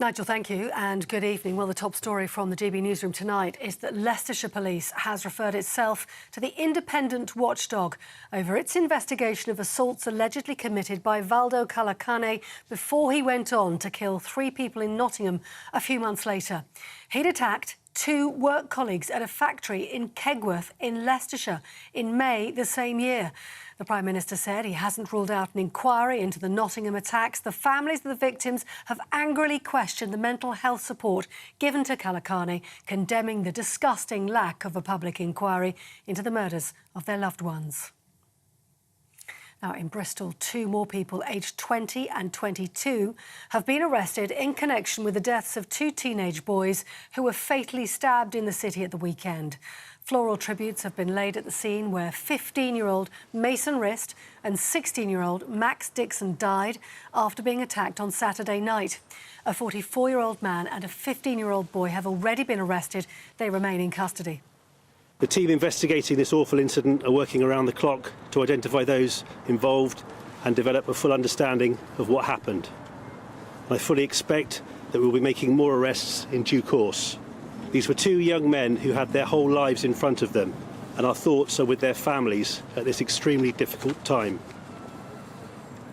Nigel, thank you and good evening. Well, the top story from the GB newsroom tonight is that Leicestershire Police has referred itself to the independent watchdog over its investigation of assaults allegedly committed by Valdo Calacane before he went on to kill 3 people in Nottingham a few months later. He'd attacked 2 work colleagues at a factory in Kegworth in Leicestershire in May the same year. The Prime Minister said he hasn't ruled out an inquiry into the Nottingham attacks. The families of the victims have angrily questioned the mental health support given to Calacane, condemning the disgusting lack of a public inquiry into the murders of their loved ones. Now, in Bristol, 2 more people aged 20 and 22 have been arrested in connection with the deaths of 2 teenage boys who were fatally stabbed in the city at the weekend. Floral tributes have been laid at the scene where 15-year-old Mason Wrist and 16-year-old Max Dixon died after being attacked on Saturday night. A 44-year-old man and a 15-year-old boy have already been arrested. They remain in custody. The team investigating this awful incident are working around the clock to identify those involved and develop a full understanding of what happened. I fully expect that we'll be making more arrests in due course. These were 2 young men who had their whole lives in front of them, and our thoughts are with their families at this extremely difficult time.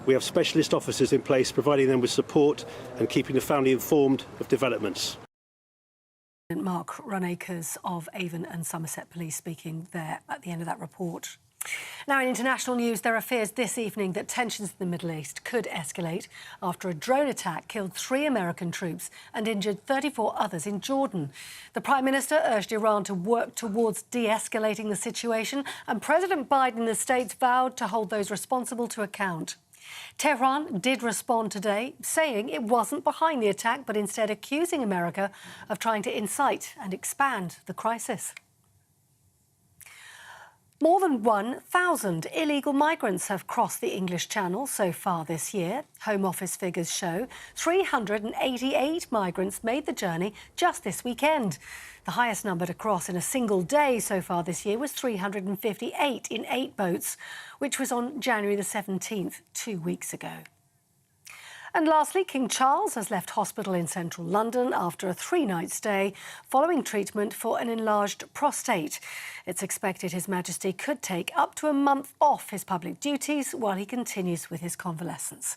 We have specialist officers in place providing them with support and keeping the family informed of developments. Mark Runacres of Avon and Somerset Police speaking there at the end of that report. Now, in international news, there are fears this evening that tensions in the Middle East could escalate after a drone attack killed 3 American troops and injured 34 others in Jordan. The Prime Minister urged Iran to work towards de-escalating the situation, and President Biden and the States vowed to hold those responsible to account. Tehran did respond today, saying it wasn't behind the attack, but instead accusing America of trying to incite and expand the crisis. More than 1,000 illegal migrants have crossed the English Channel so far this year. Home Office figures show 388 migrants made the journey just this weekend. The highest number to cross in a single day so far this year was 358 in 8 boats, which was on January the 17th, 2 weeks ago. And lastly, King Charles has left hospital in central London after a 3-night stay following treatment for an enlarged prostate. It's expected His Majesty could take up to a month off his public duties while he continues with his convalescence.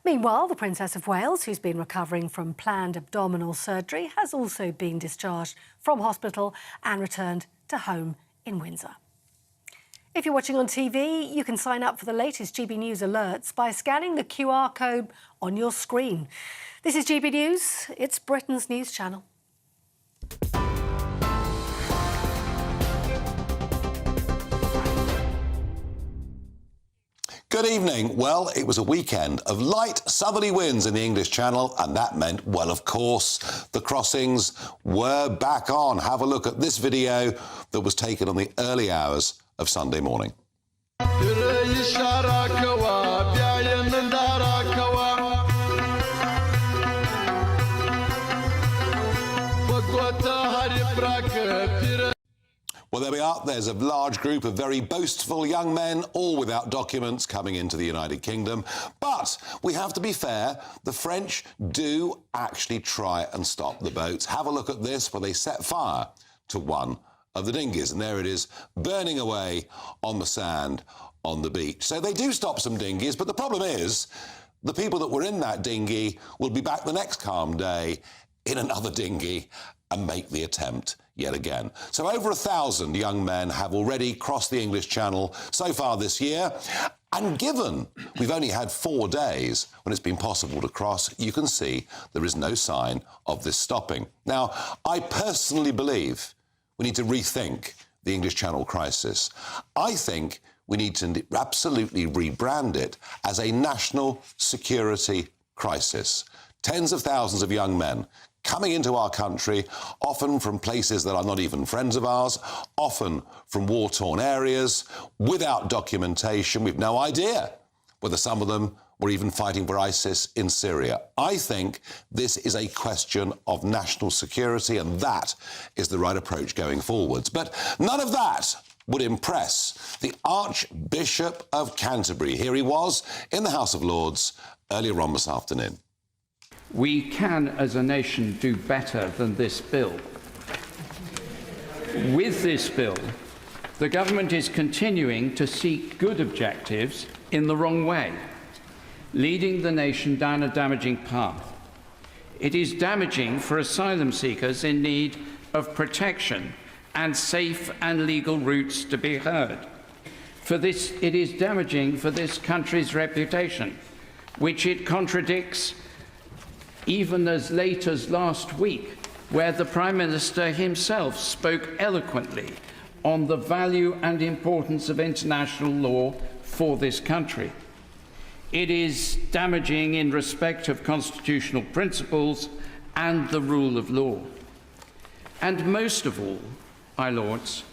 Meanwhile, the Princess of Wales, who's been recovering from planned abdominal surgery, has also been discharged from hospital and returned to home in Windsor. If you're watching on TV, you can sign up for the latest GB News alerts by scanning the QR code on your screen. This is GB News. It's Britain's news channel. Good evening. Well, it was a weekend of light southerly winds in the English Channel, and that meant, well, of course, the crossings were back on. Have a look at this video that was taken on the early hours of Sunday morning. Well, there we are. There's a large group of very boastful young men, all without documents, coming into the United Kingdom. But we have to be fair, the French do actually try and stop the boats. Have a look at this, where they set fire to one of the dinghies, and there it is, burning away on the sand on the beach. So they do stop some dinghies, but the problem is the people that were in that dinghy will be back the next calm day in another dinghy and make the attempt yet again. So over 1,000 young men have already crossed the English Channel so far this year. And given we've only had 4 days when it's been possible to cross, you can see there is no sign of this stopping. Now, I personally believe we need to rethink the English Channel crisis. I think we need to absolutely rebrand it as a national security crisis. Tens of thousands of young men coming into our country, often from places that are not even friends of ours, often from war-torn areas, without documentation. We've no idea whether some of them were even fighting for ISIS in Syria. I think this is a question of national security, and that is the right approach going forwards. But none of that would impress the Archbishop of Canterbury. Here he was in the House of Lords earlier on this afternoon. We can, as a nation, do better than this bill. With this bill, the government is continuing to seek good objectives in the wrong way, leading the nation down a damaging path. It is damaging for asylum seekers in need of protection and safe and legal routes to be heard. It is damaging for this country's reputation, which it contradicts even as late as last week, where the Prime Minister himself spoke eloquently on the value and importance of international law for this country. It is damaging in respect of constitutional principles and the rule of law. And most of all, my lords,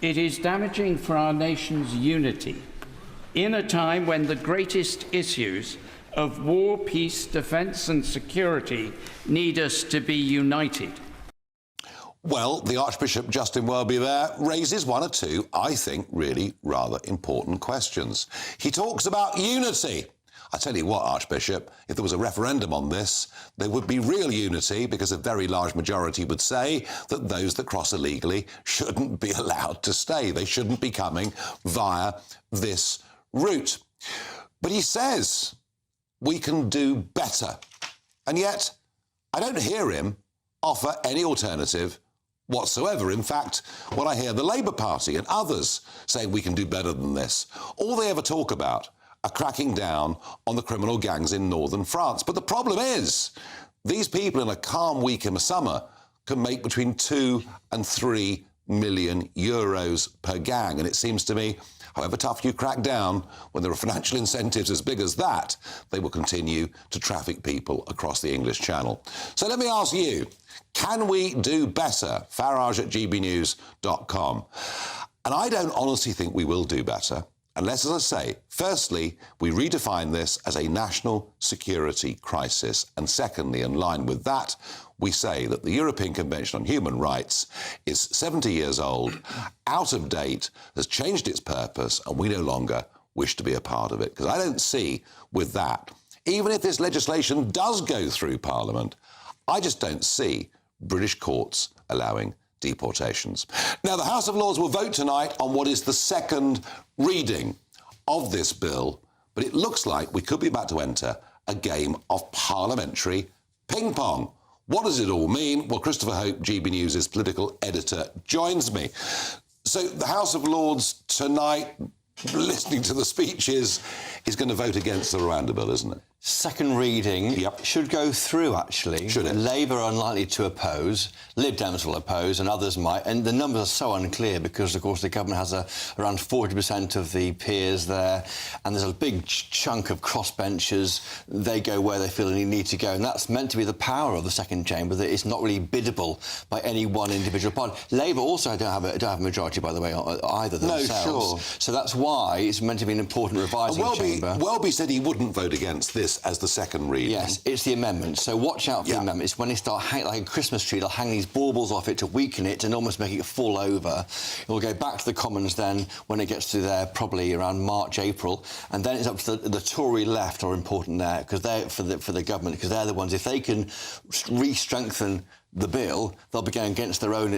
it is damaging for our nation's unity in a time when the greatest issues of war, peace, defence and security need us to be united. Well, the Archbishop Justin Welby there raises one or two, I think, really rather important questions. He talks about unity. I tell you what, Archbishop, if there was a referendum on this, there would be real unity because a very large majority would say that those that cross illegally shouldn't be allowed to stay. They shouldn't be coming via this route. But he says we can do better. And yet, I don't hear him offer any alternative whatsoever. In fact, when I hear the Labour Party and others saying we can do better than this, all they ever talk about are cracking down on the criminal gangs in northern France. But the problem is, these people in a calm week in the summer can make between 2 and 3 million euros per gang. And it seems to me, however tough you crack down, when there are financial incentives as big as that, they will continue to traffic people across the English Channel. So let me ask you, can we do better? Farage at gbnews.com. And I don't honestly think we will do better unless, as I say, firstly, we redefine this as a national security crisis. And secondly, in line with that, we say that the European Convention on Human Rights is 70 years old, out of date, has changed its purpose, and we no longer wish to be a part of it. Because I don't see with that, even if this legislation does go through Parliament, I just don't see British courts allowing deportations. Now, the House of Lords will vote tonight on what is the second reading of this bill, but it looks like we could be about to enter a game of parliamentary ping-pong. What does it all mean? Well, Christopher Hope, GB News' political editor, joins me. So the House of Lords tonight, listening to the speeches, is going to vote against the Rwanda bill, isn't it? Second reading should go through, actually. Should it? Labour are unlikely to oppose, Lib Dems will oppose, and others might. And the numbers are so unclear because, of course, the government has around 40% of the peers there, and there's a big chunk of crossbenchers. They go where they feel they need to go, and that's meant to be the power of the second chamber, that it's not really biddable by any one individual party. Labour also don't have a majority, by the way, either themselves. No, sure. So that's why it's meant to be an important revising chamber. Welby said he wouldn't vote against this as the second reading. Yes, it's the amendment. So watch out for the amendment. It's when they start like a Christmas tree, they'll hang these baubles off it to weaken it and almost make it fall over. It will go back to the Commons then when it gets to there probably around March, April, and then it's up to the Tory left are important there because they're for the government, because they're the ones, if they can re-strengthen the bill, they'll be going against their own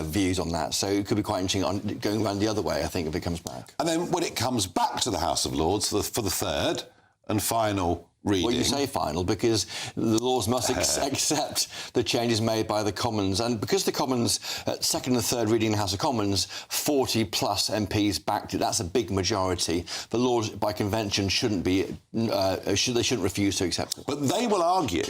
views on that. So it could be quite interesting on going around the other way, I think, if it comes back. And then when it comes back to the House of Lords for the third and final reading... Well, you say final because the Lords must accept the changes made by the Commons. And because the Commons, second and third reading in the House of Commons, 40-plus MPs backed it. That's a big majority. The Lords, by convention, shouldn't refuse to accept it. But they will argue,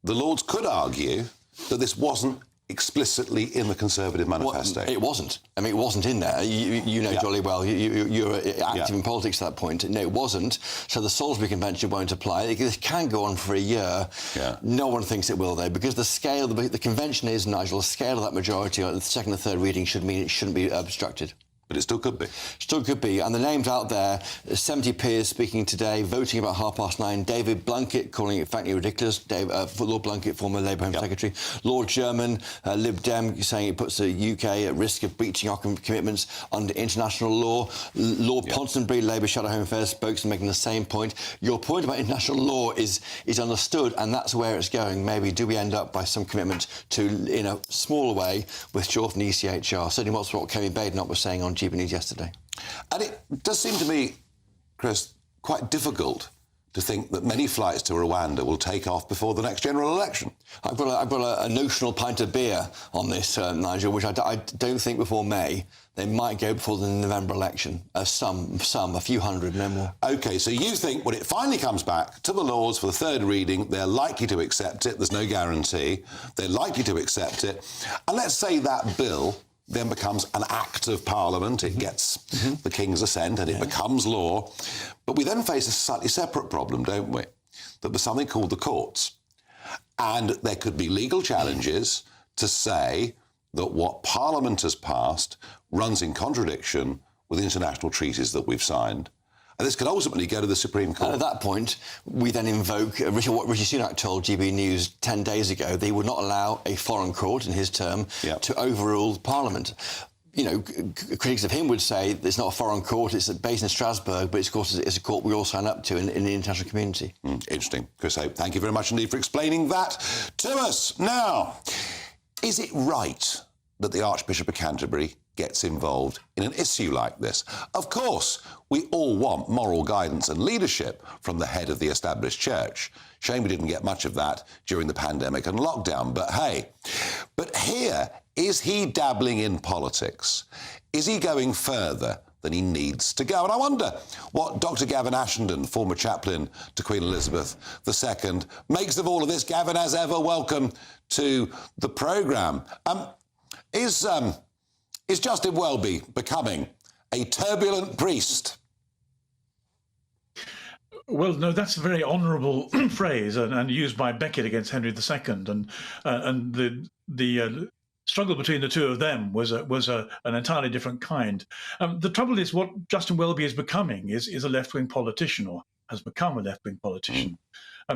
the Lords could argue, that this wasn't explicitly in the Conservative manifesto. Well, it wasn't. I mean, it wasn't in there. You know jolly well. You were active in politics at that point. No, it wasn't. So the Salisbury Convention won't apply. This can go on for a year. No one thinks it will, though, because the scale, the convention is, Nigel, the scale of that majority at the second and third reading should mean it shouldn't be obstructed. But it still could be. Still could be. And the names out there, 70 peers speaking today, voting about 9:30. David Blunkett calling it frankly ridiculous. Lord Blunkett, former Labour Home Secretary. Lord German, Lib Dem, saying it puts the UK at risk of breaching our commitments under international law. Lord Ponsonby, Labour Shadow Home Affairs spokesman, making the same point. Your point about international law is understood, and that's where it's going. Maybe do we end up by some commitment to, in a smaller way, withdraw from the ECHR? Certainly what's what Kemi Badenoch was saying on GB News yesterday. And it does seem to me, Chris, quite difficult to think that many flights to Rwanda will take off before the next general election. I've got a notional pint of beer on this, Nigel, which I don't think before May. They might go before the November election. Some, a few hundred, no more. OK, so you think when it finally comes back to the Lords for the third reading, they're likely to accept it. There's no guarantee. They're likely to accept it. And let's say that bill then becomes an act of Parliament. It gets the King's assent and it becomes law. But we then face a slightly separate problem, don't we? That there's something called the courts. And there could be legal challenges to say that what Parliament has passed runs in contradiction with international treaties that we've signed. And this could ultimately go to the Supreme Court. And at that point, we then invoke what Rishi Sunak told GB News 10 days ago. They would not allow a foreign court, in his term, to overrule Parliament. You know, critics of him would say it's not a foreign court, it's based in Strasbourg, but of course it's a court we all sign up to in the international community. Interesting. Chris Hope, thank you very much indeed for explaining that to us. Now, is it right that the Archbishop of Canterbury gets involved in an issue like this? Of course, we all want moral guidance and leadership from the head of the established church. Shame we didn't get much of that during the pandemic and lockdown, but hey. But here, is he dabbling in politics? Is he going further than he needs to go? And I wonder what Dr. Gavin Ashenden, former chaplain to Queen Elizabeth II, makes of all of this. Gavin, as ever, welcome to the programme. Is Justin Welby becoming a turbulent priest? Well, no, that's a very honourable phrase and used by Becket against Henry II. And the struggle between the two of them was an entirely different kind. The trouble is what Justin Welby is becoming is a left-wing politician, or has become a left-wing politician.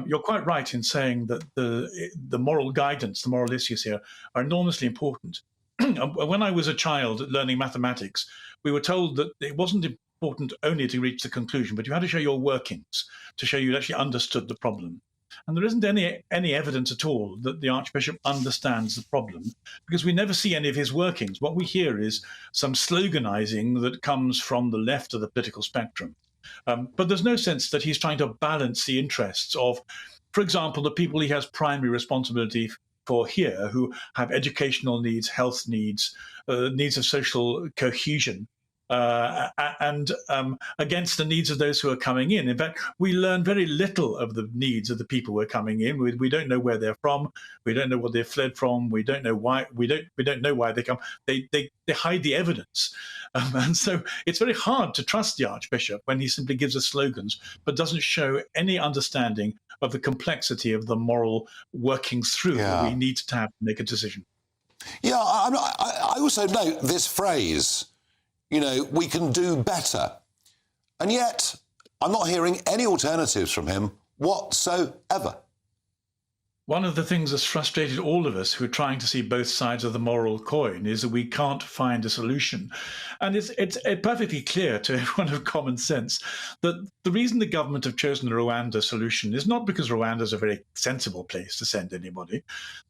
You're quite right in saying that the moral guidance, the moral issues here are enormously important. When I was a child learning mathematics, we were told that it wasn't important only to reach the conclusion, but you had to show your workings to show you'd actually understood the problem. And there isn't any evidence at all that the Archbishop understands the problem, because we never see any of his workings. What we hear is some sloganizing that comes from the left of the political spectrum. But there's no sense that he's trying to balance the interests of, for example, the people he has primary responsibility for here, who have educational needs, health needs, needs of social cohesion, and against the needs of those who are coming in. In fact, we learn very little of the needs of the people who are coming in. We don't know where they're from. We don't know what they've fled from. We don't know why. We don't know why they come. They hide the evidence, and so it's very hard to trust the Archbishop when he simply gives us slogans but doesn't show any understanding of the complexity of the moral workings through that we need to have to make a decision. Yeah, I also note this phrase, you know, we can do better. And yet, I'm not hearing any alternatives from him whatsoever. One of the things that's frustrated all of us who are trying to see both sides of the moral coin is that we can't find a solution. And it's perfectly clear to everyone of common sense that the reason the government have chosen the Rwanda solution is not because Rwanda is a very sensible place to send anybody,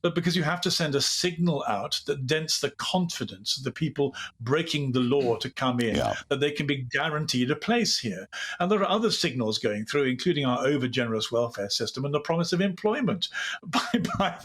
but because you have to send a signal out that dents the confidence of the people breaking the law to come in, that they can be guaranteed a place here. And there are other signals going through, including our over-generous welfare system and the promise of employment by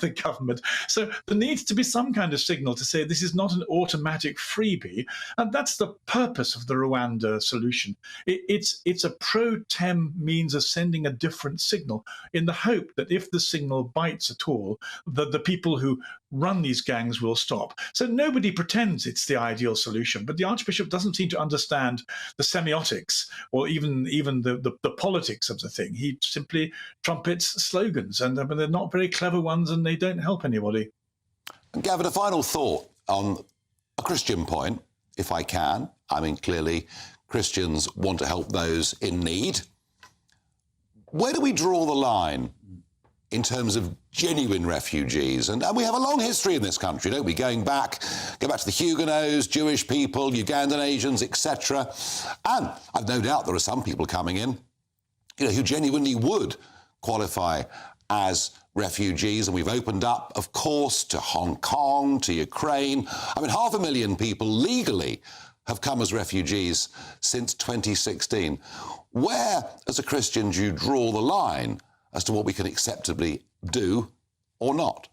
the government. So there needs to be some kind of signal to say this is not an automatic freebie, and that's the purpose of the Rwanda solution. It's a pro tem means of sending a different signal in the hope that if the signal bites at all, that the people who run these gangs will stop. So nobody pretends it's the ideal solution, but the Archbishop doesn't seem to understand the semiotics or even the politics of the thing. He simply trumpets slogans, and they're not very clever ones, and they don't help anybody. Gavin, a final thought on a Christian point. if I can. I mean, clearly, Christians want to help those in need. Where do we draw the line in terms of genuine refugees? And we have a long history in this country, don't we? Go back to the Huguenots, Jewish people, Ugandan Asians, etc. And I've no doubt there are some people coming in, who genuinely would qualify as refugees, and we've opened up, of course, to Hong Kong, to Ukraine. I mean, 500,000 people legally have come as refugees since 2016. Where, as a Christian, do you draw the line as to what we can acceptably do or not?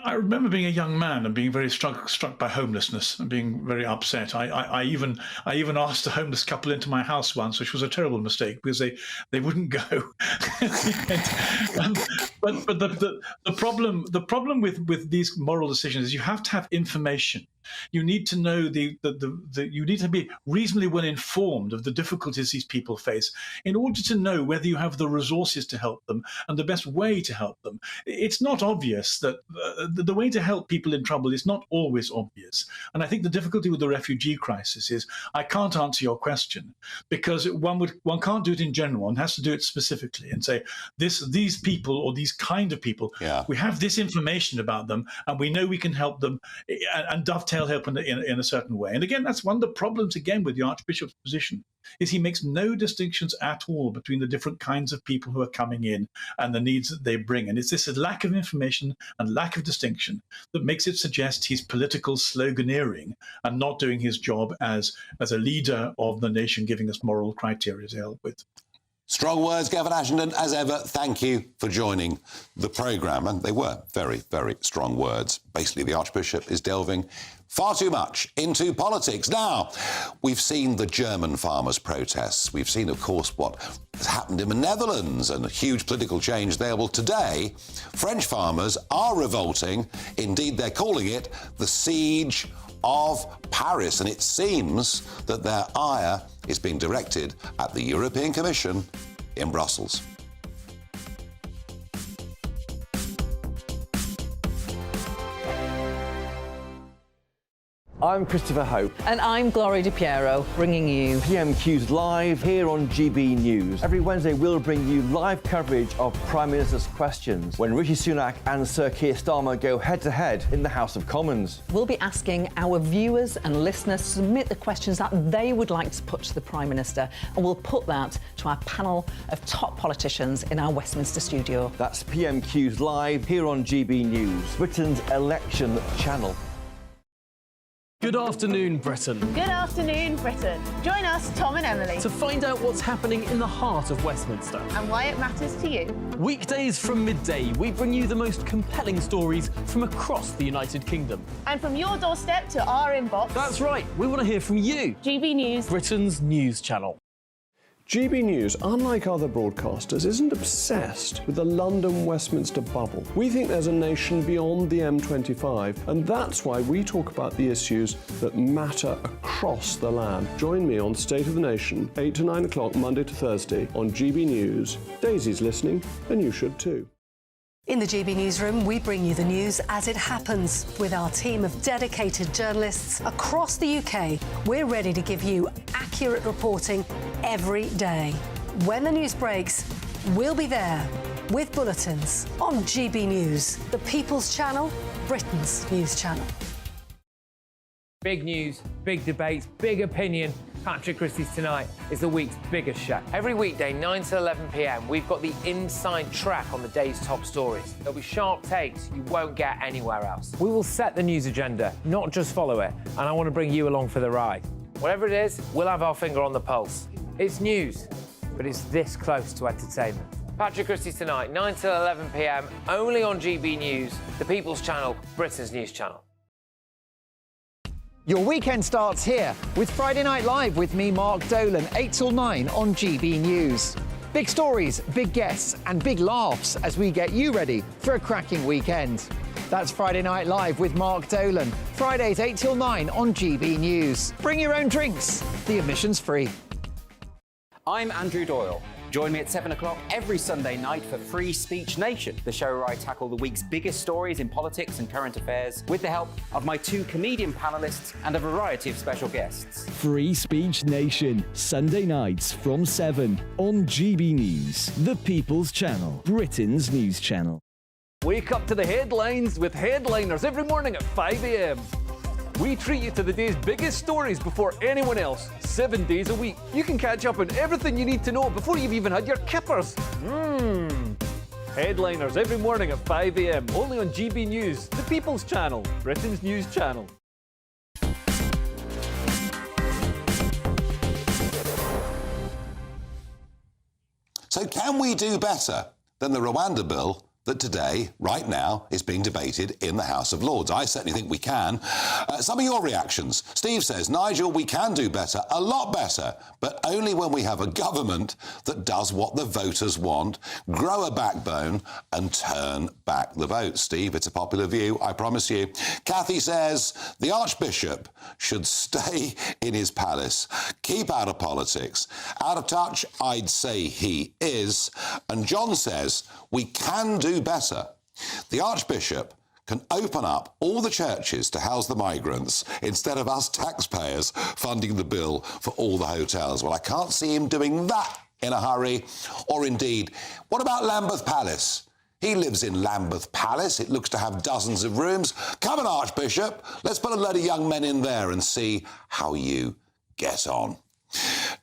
I remember being a young man and being very struck by homelessness and being very upset. I even asked a homeless couple into my house once, which was a terrible mistake because they wouldn't go. But the problem with these moral decisions is you have to have information. You need to know you need to be reasonably well informed of the difficulties these people face in order to know whether you have the resources to help them and the best way to help them. It's not obvious that the way to help people in trouble is not always obvious. And I think the difficulty with the refugee crisis is I can't answer your question because one can't do it in general. One has to do it specifically and say these people or these kind of people, we have this information about them and we know we can help them and dovetail help in a certain way. And again, that's one of the problems again with the Archbishop's position is he makes no distinctions at all between the different kinds of people who are coming in and the needs that they bring. And it's this lack of information and lack of distinction that makes it suggest he's political sloganeering and not doing his job as a leader of the nation, giving us moral criteria to help with. Strong words, Gavin Ashenden. As ever, thank you for joining the programme. And they were very, very strong words. Basically, the Archbishop is delving far too much into politics. Now, we've seen the German farmers' protests. We've seen, of course, what has happened in the Netherlands and a huge political change there. Well, today, French farmers are revolting. Indeed, they're calling it the Siege of Paris. And it seems that their ire is being directed at the European Commission in Brussels. I'm Christopher Hope. And I'm Gloria Di Piero, bringing you PMQ's Live here on GB News. Every Wednesday, we'll bring you live coverage of Prime Minister's questions when Rishi Sunak and Sir Keir Starmer go head-to-head in the House of Commons. We'll be asking our viewers and listeners to submit the questions that they would like to put to the Prime Minister, and we'll put that to our panel of top politicians in our Westminster studio. That's PMQ's Live here on GB News, Britain's election channel. Good afternoon, Britain. Good afternoon, Britain. Join us, Tom and Emily, To find out what's happening in the heart of Westminster. and why it matters to you. Weekdays from midday, we bring you the most compelling stories from across the United Kingdom. And from your doorstep to our inbox, That's right, we want to hear from you, GB News. Britain's news channel. GB News, unlike other broadcasters, isn't obsessed with the London-Westminster bubble. We think there's a nation beyond the M25, and that's why we talk about the issues that matter across the land. Join me on State of the Nation, 8 to 9 o'clock, Monday to Thursday, on GB News. Daisy's listening, and you should too. In the GB Newsroom, we bring you the news as it happens. With our team of dedicated journalists across the UK, we're ready to give you accurate reporting every day. When the news breaks, we'll be there with bulletins on GB News, the People's Channel, Britain's news channel. Big news, big debates, big opinion. Patrick Christie's Tonight is the week's biggest show. Every weekday, 9 to 11 p.m, we've got the inside track on the day's top stories. There'll be sharp takes you won't get anywhere else. We will set the news agenda, not just follow it, and I want to bring you along for the ride. Whatever it is, we'll have our finger on the pulse. It's news, but it's this close to entertainment. Patrick Christie's Tonight, 9 to 11 p.m, only on GB News, the People's Channel, Britain's news channel. Your weekend starts here with Friday Night Live with me, Mark Dolan, 8 till 9 on GB News. Big stories, big guests and big laughs as we get you ready for a cracking weekend. That's Friday Night Live with Mark Dolan, Fridays 8 till 9 on GB News. Bring your own drinks, the admission's free. I'm Andrew Doyle. Join me at 7 o'clock every Sunday night for Free Speech Nation, the show where I tackle the week's biggest stories in politics and current affairs with the help of my 2 comedian panellists and a variety of special guests. Free Speech Nation, Sunday nights from 7 on GB News, the People's Channel, Britain's news channel. Wake up to the headlines with Headliners every morning at 5 a.m. We treat you to the day's biggest stories before anyone else, 7 days a week. You can catch up on everything you need to know before you've even had your kippers. Headliners every morning at 5 a.m. only on GB News, the People's Channel, Britain's news channel. So can we do better than the Rwanda bill that today, right now, is being debated in the House of Lords? I certainly think we can. Some of your reactions. Steve says, Nigel, we can do better, a lot better, but only when we have a government that does what the voters want, grow a backbone and turn back the vote. Steve, it's a popular view, I promise you. Kathy says, the Archbishop should stay in his palace, keep out of politics. Out of touch, I'd say he is. And John says, we can do better. The Archbishop can open up all the churches to house the migrants instead of us taxpayers funding the bill for all the hotels. Well, I can't see him doing that in a hurry. Or indeed, what about Lambeth Palace? He lives in Lambeth Palace. It looks to have dozens of rooms. Come on, Archbishop. Let's put a load of young men in there and see how you get on.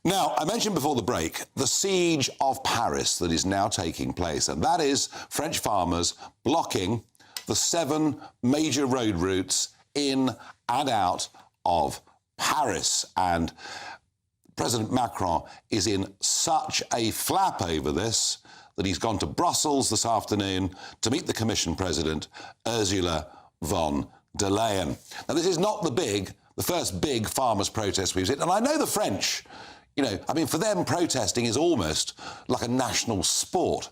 Now, I mentioned before the break the siege of Paris that is now taking place, and that is French farmers blocking the 7 major road routes in and out of Paris. And President Macron is in such a flap over this that he's gone to Brussels this afternoon to meet the Commission President, Ursula von der Leyen. Now, this is not the first big farmers' protest we've seen. And I know the French, for them, protesting is almost like a national sport.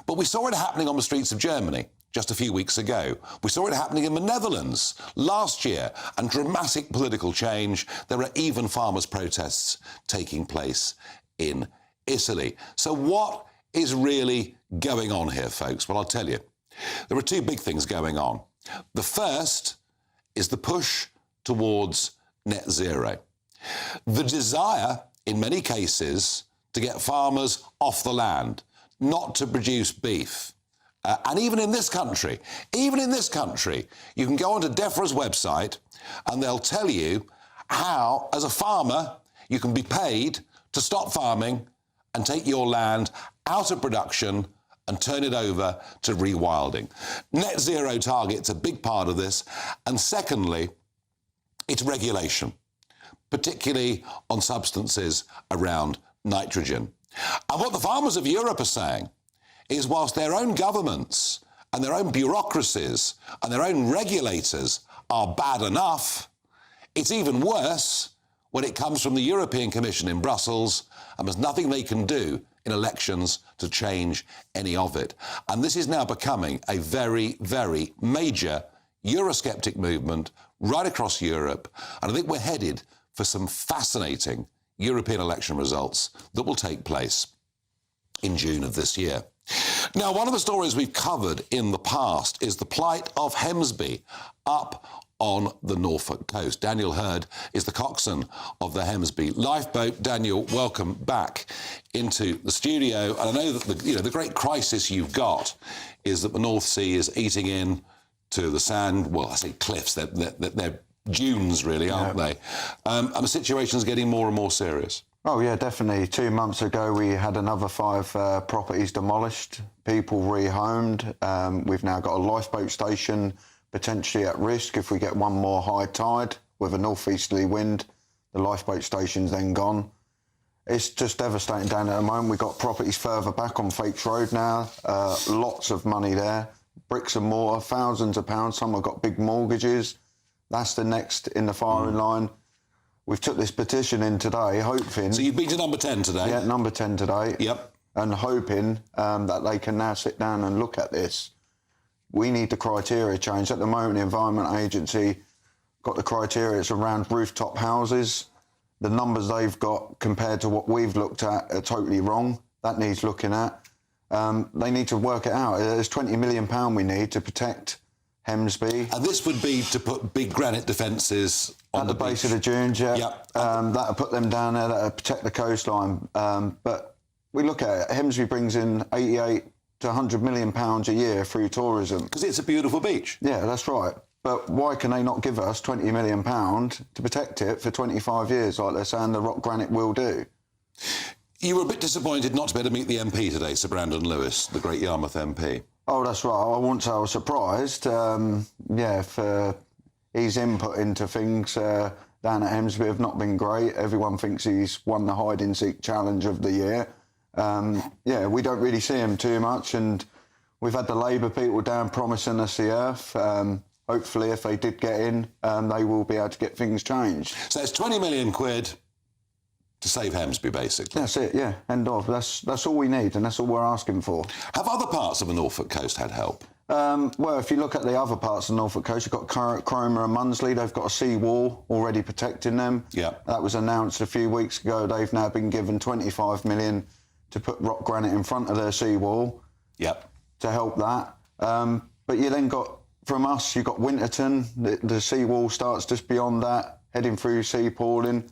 But we saw it happening on the streets of Germany just a few weeks ago. We saw it happening in the Netherlands last year, and dramatic political change. There are even farmers' protests taking place in Italy. So what is really going on here, folks? Well, I'll tell you. There are 2 big things going on. The first is the push towards net zero. The desire, in many cases, to get farmers off the land, not to produce beef. And even in this country, you can go onto DEFRA's website and they'll tell you how, as a farmer, you can be paid to stop farming and take your land out of production and turn it over to rewilding. Net zero target's a big part of this. And secondly, it's regulation, particularly on substances around nitrogen. And what the farmers of Europe are saying is, whilst their own governments and their own bureaucracies and their own regulators are bad enough, it's even worse when it comes from the European Commission in Brussels, and there's nothing they can do in elections to change any of it. And this is now becoming a very, very major Eurosceptic movement right across Europe. And I think we're headed for some fascinating European election results that will take place in June of this year. Now, one of the stories we've covered in the past is the plight of Hemsby up on the Norfolk coast. Daniel Hurd is the coxswain of the Hemsby lifeboat. Daniel, welcome back into the studio. And I know that the great crisis you've got is that the North Sea is eating in to the sand. Well, I say cliffs. They're dunes, really, aren't they? And the situation's getting more and more serious. Oh, yeah, definitely. 2 months ago, we had another 5 properties demolished, people rehomed. We've now got a lifeboat station potentially at risk if we get one more high tide with a northeasterly wind. The lifeboat station's then gone. It's just devastating down at the moment. We've got properties further back on Fakes Road now, lots of money there, bricks and mortar, thousands of pounds. Some have got big mortgages. That's the next in the firing line. We've took this petition in today, hoping... So you've been to number 10 today? Yeah, number 10 today. Yep. And hoping that they can now sit down and look at this. We need the criteria changed. At the moment, the Environment Agency got the criteria. It's around rooftop houses. The numbers they've got compared to what we've looked at are totally wrong. that needs looking at. They need to work it out. There's £20 million we need to protect Hemsby. And this would be to put big granite defences on the base of the dunes, yeah. Yep. That'll put them down there, that'll protect the coastline. But we look at it, Hemsby brings in 88 to £100 million a year through tourism. Because it's a beautiful beach. Yeah, that's right. But why can they not give us £20 million to protect it for 25 years, like they're saying the rock granite will do? You were a bit disappointed not to be able to meet the MP today, Sir Brandon Lewis, the great Yarmouth MP. Oh, that's right. I wouldn't say I was surprised. For his input into things down at Hemsby have not been great. Everyone thinks he's won the hide-and-seek challenge of the year. We don't really see him too much, and we've had the Labour people down promising us the earth. Hopefully, if they did get in, they will be able to get things changed. So it's 20 million quid to save Hemsby, basically. That's it, yeah. End of. That's all we need, and that's all we're asking for. Have other parts of the Norfolk coast had help? Well, if you look at the other parts of the Norfolk coast, you've got Cromer and Munsley. They've got a sea wall already protecting them. Yeah. That was announced a few weeks ago. They've now been given 25 million to put rock granite in front of their sea wall. Yep. To help that. But you then got, from us, you've got Winterton. The sea wall starts just beyond that, heading through Sea Pauling.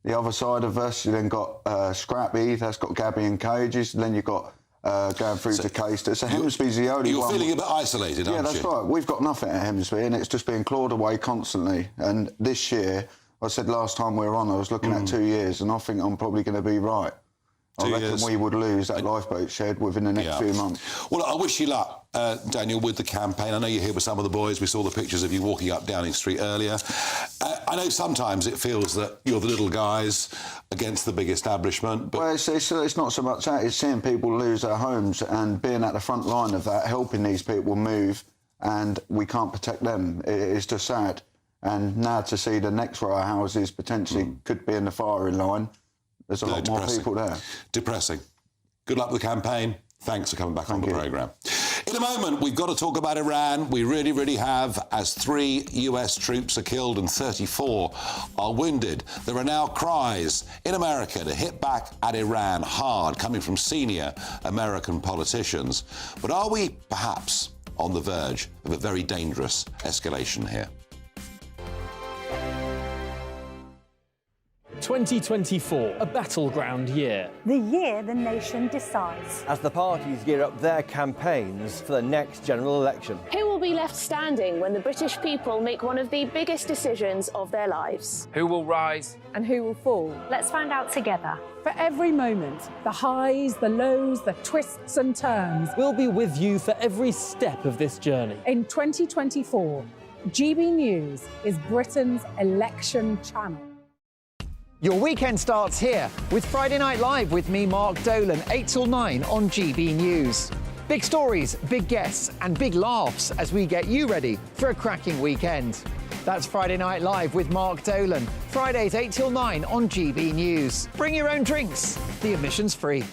The other side of us, you then got Scrappy, that's got Gabby and Cages, and then you've got going through to Caister. So Hemsby's the only one. You're feeling a bit isolated, aren't you? Yeah, that's right. We've got nothing at Hemsby, and it's just being clawed away constantly. And this year, I said last time we were on, I was looking at 2 years, and I think I'm probably going to be right. I reckon we would lose that lifeboat shed within the next few months. Well, I wish you luck, Daniel, with the campaign. I know you're here with some of the boys. We saw the pictures of you walking up Downing Street earlier. I know sometimes it feels that you're the little guys against the big establishment. But... Well, it's not so much that. It's seeing people lose their homes and being at the front line of that, helping these people move, and we can't protect them. It's just sad. And now to see the next row of houses potentially could be in the firing line, there's a lot more people there. Depressing. Good luck with the campaign. Thanks for coming back on the programme. In a moment, we've got to talk about Iran. We really, really have, as 3 US troops are killed and 34 are wounded. There are now cries in America to hit back at Iran hard, coming from senior American politicians. But are we perhaps on the verge of a very dangerous escalation here? 2024, a battleground year. The year the nation decides. As the parties gear up their campaigns for the next general election. Who will be left standing when the British people make one of the biggest decisions of their lives? Who will rise? And who will fall? Let's find out together. For every moment, the highs, the lows, the twists and turns. We'll be with you for every step of this journey. In 2024, GB News is Britain's election channel. Your weekend starts here with Friday Night Live with me, Mark Dolan, 8 till 9 on GB News. Big stories, big guests and big laughs as we get you ready for a cracking weekend. That's Friday Night Live with Mark Dolan, Fridays 8 till 9 on GB News. Bring your own drinks, the admission's free.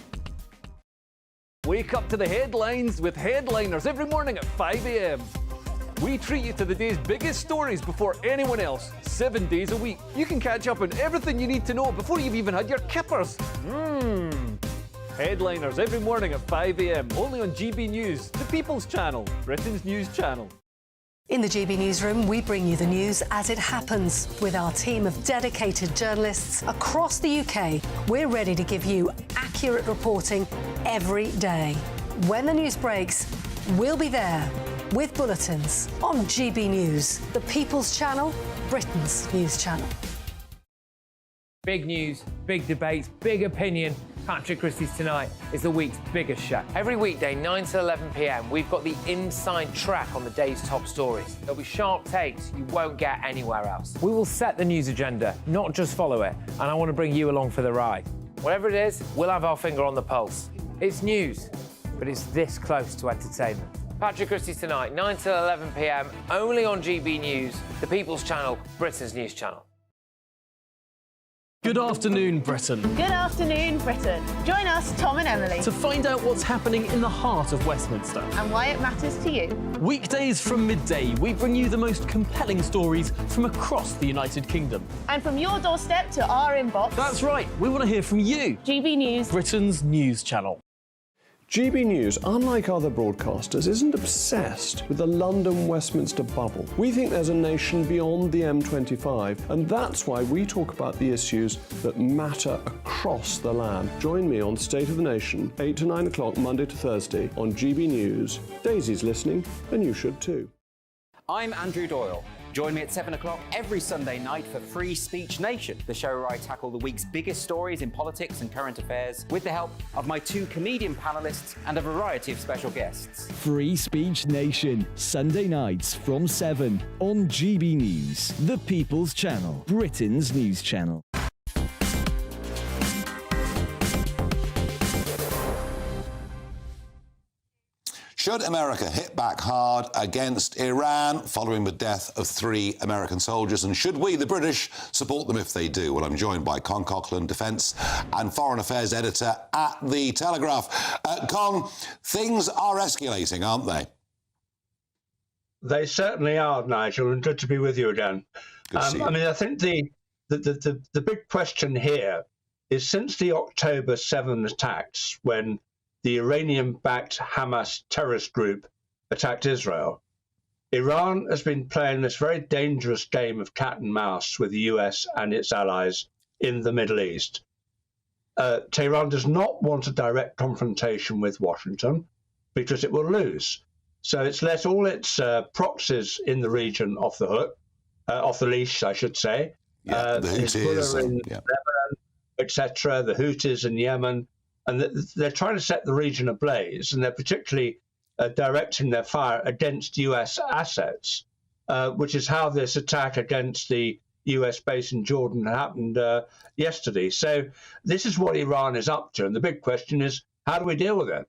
Wake up to the headlines with headliners every morning at 5 a.m. We treat you to the day's biggest stories before anyone else, 7 days a week. You can catch up on everything you need to know before you've even had your kippers. Headliners every morning at 5 a.m, only on GB News, the People's Channel, Britain's news channel. In the GB Newsroom, we bring you the news as it happens. With our team of dedicated journalists across the UK, we're ready to give you accurate reporting every day. When the news breaks, we'll be there with bulletins on GB News, the People's Channel, Britain's news channel. Big news, big debates, big opinion. Patrick Christie's Tonight is the week's biggest show. Every weekday, 9 to 11 p.m, we've got the inside track on the day's top stories. There'll be sharp takes you won't get anywhere else. We will set the news agenda, not just follow it, and I want to bring you along for the ride. Whatever it is, we'll have our finger on the pulse. It's news, but it's this close to entertainment. Patrick Christie's Tonight, 9 till 11 p.m, only on GB News, the People's Channel, Britain's news channel. Good afternoon, Britain. Good afternoon, Britain. Join us, Tom and Emily, To find out what's happening in the heart of Westminster. and why it matters to you. Weekdays from midday, we bring you the most compelling stories from across the United Kingdom. And from your doorstep to our inbox. That's right, we want to hear from you. GB News, Britain's news channel. GB News, unlike other broadcasters, isn't obsessed with the London-Westminster bubble. We think there's a nation beyond the M25, and that's why we talk about the issues that matter across the land. Join me on State of the Nation, 8 to 9 o'clock, Monday to Thursday, on GB News. Daisy's listening, and you should too. I'm Andrew Doyle. Join me at 7 o'clock every Sunday night for Free Speech Nation, the show where I tackle the week's biggest stories in politics and current affairs with the help of my two comedian panellists and a variety of special guests. Free Speech Nation, Sunday nights from 7 on GB News, the People's Channel, Britain's news channel. Should America hit back hard against Iran following the death of 3 American soldiers? And should we, the British, support them if they do? Well, I'm joined by Con Coughlin, Defence and Foreign Affairs Editor at The Telegraph. Con, things are escalating, aren't they? They certainly are, Nigel, and good to be with you again. I mean, I think the big question here is, since the October 7 attacks, when the Iranian-backed Hamas terrorist group attacked Israel, Iran has been playing this very dangerous game of cat and mouse with the US and its allies in the Middle East. Tehran does not want a direct confrontation with Washington because it will lose. So it's let all its proxies in the region off the hook, off the leash, I should say. The Houthis in Lebanon, etc., the Houthis in Yemen. And they're trying to set the region ablaze, and they're particularly directing their fire against US assets, which is how this attack against the US base in Jordan happened yesterday. So this is what Iran is up to, and the big question is, how do we deal with it?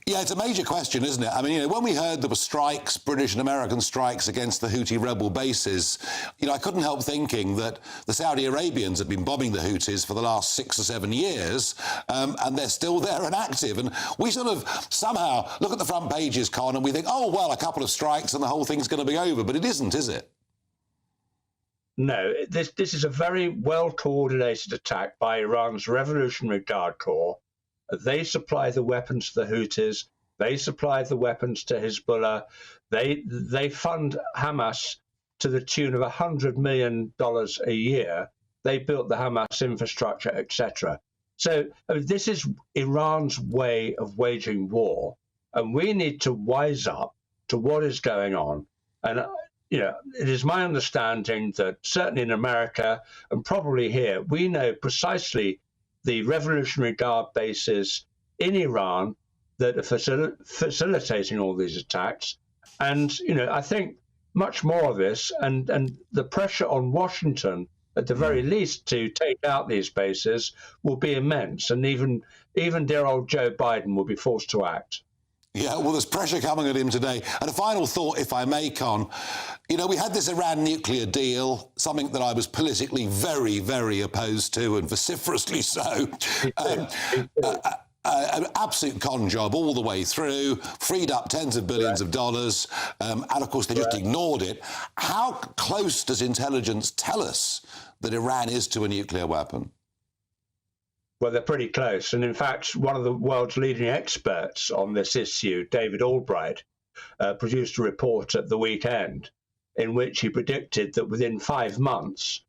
Yeah, it's a major question, isn't it? I mean, you know, when we heard there were strikes, British and American strikes against the Houthi rebel bases, you know, I couldn't help thinking that the Saudi Arabians had been bombing the Houthis for the last 6 or 7 years, and they're still there and active. And we sort of somehow look at the front pages, Con, and we think, oh, well, a couple of strikes and the whole thing's going to be over. But it isn't, is it? No, this is a very well-coordinated attack by Iran's Revolutionary Guard Corps. They supply the weapons to the Houthis. They supply the weapons to Hezbollah. They fund Hamas to the tune of $100 million a year. They built the Hamas infrastructure, etc. So this is Iran's way of waging war, and we need to wise up to what is going on. And you know, it is my understanding that certainly in America and probably here, we know precisely the Revolutionary Guard bases in Iran that are facilitating all these attacks. And, you know, I think much more of this and the pressure on Washington, at the very least, to take out these bases will be immense. And even dear old Joe Biden will be forced to act. Yeah, well, there's pressure coming at him today. And a final thought, if I may, Con. You know, we had this Iran nuclear deal, something that I was politically very, very opposed to, and vociferously so. An absolute con job all the way through, freed up tens of billions of dollars, and of course they just ignored it. How close does intelligence tell us that Iran is to a nuclear weapon? Well, they're pretty close. And in fact, one of the world's leading experts on this issue, David Albright, produced a report at the weekend in which he predicted that within 5 months,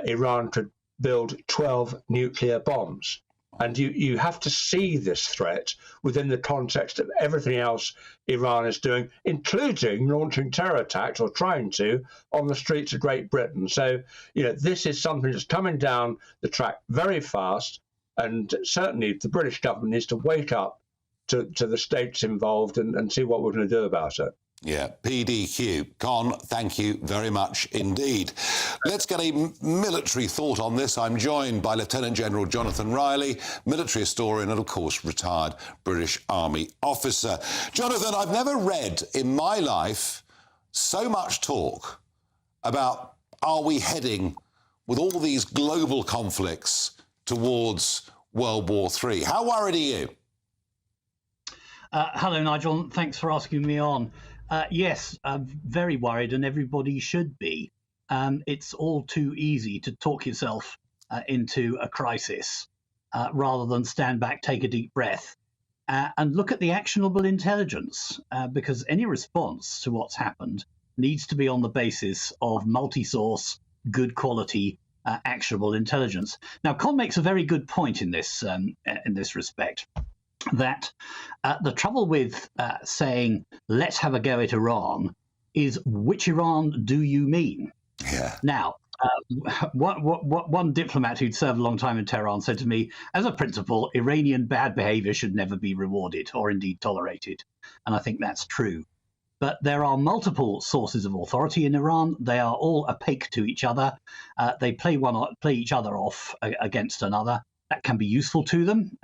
Iran could build 12 nuclear bombs. And you have to see this threat within the context of everything else Iran is doing, including launching terror attacks, or trying to, on the streets of Great Britain. So, you know, this is something that's coming down the track very fast. And certainly the British government needs to wake up to the states involved and see what we're going to do about it. Yeah, PDQ. Con, thank you very much indeed. Let's get a military thought on this. I'm joined by Lieutenant General Jonathan Riley, military historian and, of course, retired British Army officer. Jonathan, I've never read in my life so much talk about, are we heading with all these global conflicts towards World War III. How worried are you? Hello, Nigel. Thanks for asking me on. Yes, I'm very worried, and everybody should be. It's all too easy to talk yourself into a crisis rather than stand back, take a deep breath, and look at the actionable intelligence, because any response to what's happened needs to be on the basis of multi-source, good quality, actionable intelligence. Now, Con makes a very good point in this respect, that the trouble with saying, let's have a go at Iran, is which Iran do you mean? Yeah. Now, one diplomat who'd served a long time in Tehran said to me, as a principle, Iranian bad behavior should never be rewarded or indeed tolerated. And I think that's true. But there are multiple sources of authority in Iran. They are all opaque to each other. They play each other off against another. That can be useful to them,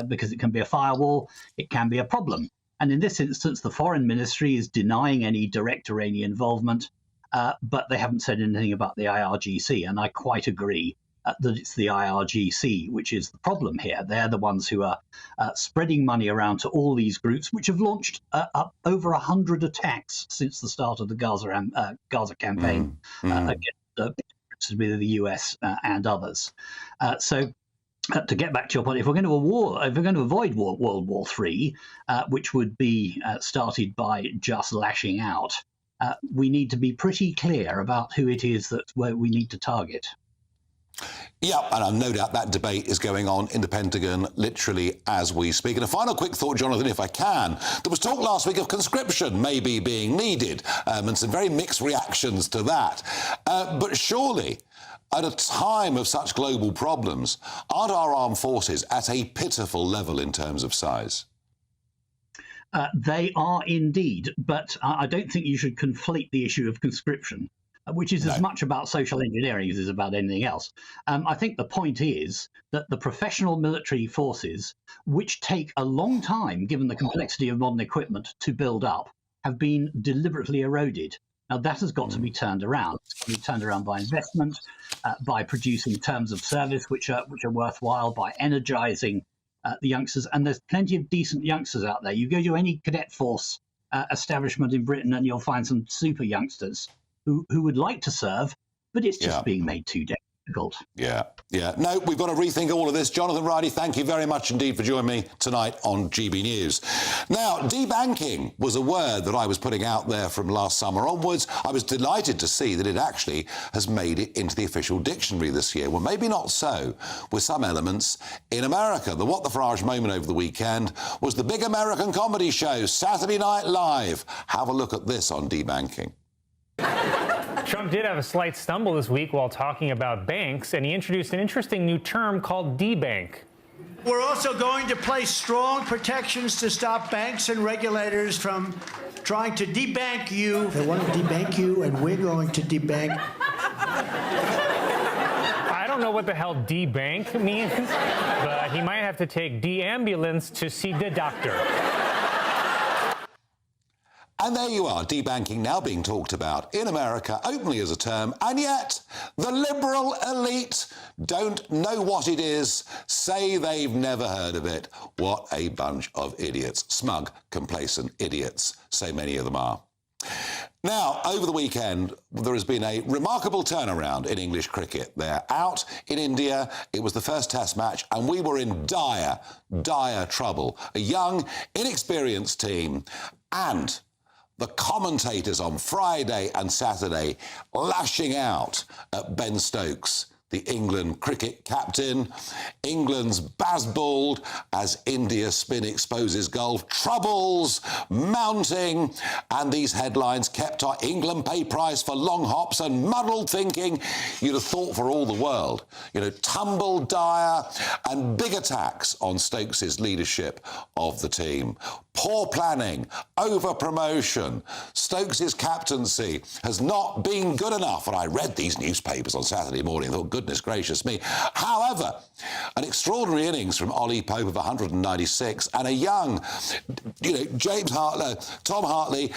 because it can be a firewall, it can be a problem. And in this instance, the foreign ministry is denying any direct Iranian involvement, but they haven't said anything about the IRGC. And I quite agree that it's the IRGC which is the problem here. They're the ones who are spreading money around to all these groups, which have launched up over 100 attacks since the start of the Gaza campaign against the US and others. To get back to your point, if we're going to avoid World War III, which would be started by just lashing out, we need to be pretty clear about who it is that we need to target. Yeah, and I've no doubt that debate is going on in the Pentagon literally as we speak. And a final quick thought, Jonathan, if I can. There was talk last week of conscription maybe being needed, and some very mixed reactions to that. But surely, at a time of such global problems, aren't our armed forces at a pitiful level in terms of size? They are indeed, but I don't think you should conflate the issue of conscription, which is as much about social engineering as it is about anything else. I think the point is that the professional military forces, which take a long time, given the complexity of modern equipment, to build up, have been deliberately eroded. Now, that has got to be turned around. It's got to be turned around by investment, by producing terms of service which are worthwhile, by energising the youngsters. And there's plenty of decent youngsters out there. You go to any cadet force establishment in Britain and you'll find some super youngsters who would like to serve, but it's just being made too difficult. Yeah. No, we've got to rethink all of this. Jonathan Riley, thank you very much indeed for joining me tonight on GB News. Now, debanking was a word that I was putting out there from last summer onwards. I was delighted to see that it actually has made it into the official dictionary this year. Well, maybe not so with some elements in America. The What the Farage moment over the weekend was the big American comedy show, Saturday Night Live. Have a look at this on debanking. Trump did have a slight stumble this week while talking about banks, and he introduced an interesting new term called debank. We're also going to place strong protections to stop banks and regulators from trying to debank you. They want to debank you, and we're going to debank. I don't know what the hell debank means, but he might have to take de-ambulance to see the doctor. And there you are, debanking now being talked about in America openly as a term, and yet the liberal elite don't know what it is, say they've never heard of it. What a bunch of idiots. Smug, complacent idiots, so many of them are. Now, over the weekend, there has been a remarkable turnaround in English cricket. They're out in India. It was the first Test match, and we were in dire, dire trouble. A young, inexperienced team, and the commentators on Friday and Saturday lashing out at Ben Stokes, the England cricket captain. England's Bazballed as India spin exposes golf. Troubles mounting, and these headlines kept our England pay price for long hops and muddled thinking. You'd have thought for all the world, tumble dire and big attacks on Stokes' leadership of the team. Poor planning, over-promotion. Stokes' captaincy has not been good enough. And I read these newspapers on Saturday morning and thought, goodness gracious me. However, an extraordinary innings from Ollie Pope of 196 and a young, Tom Hartley,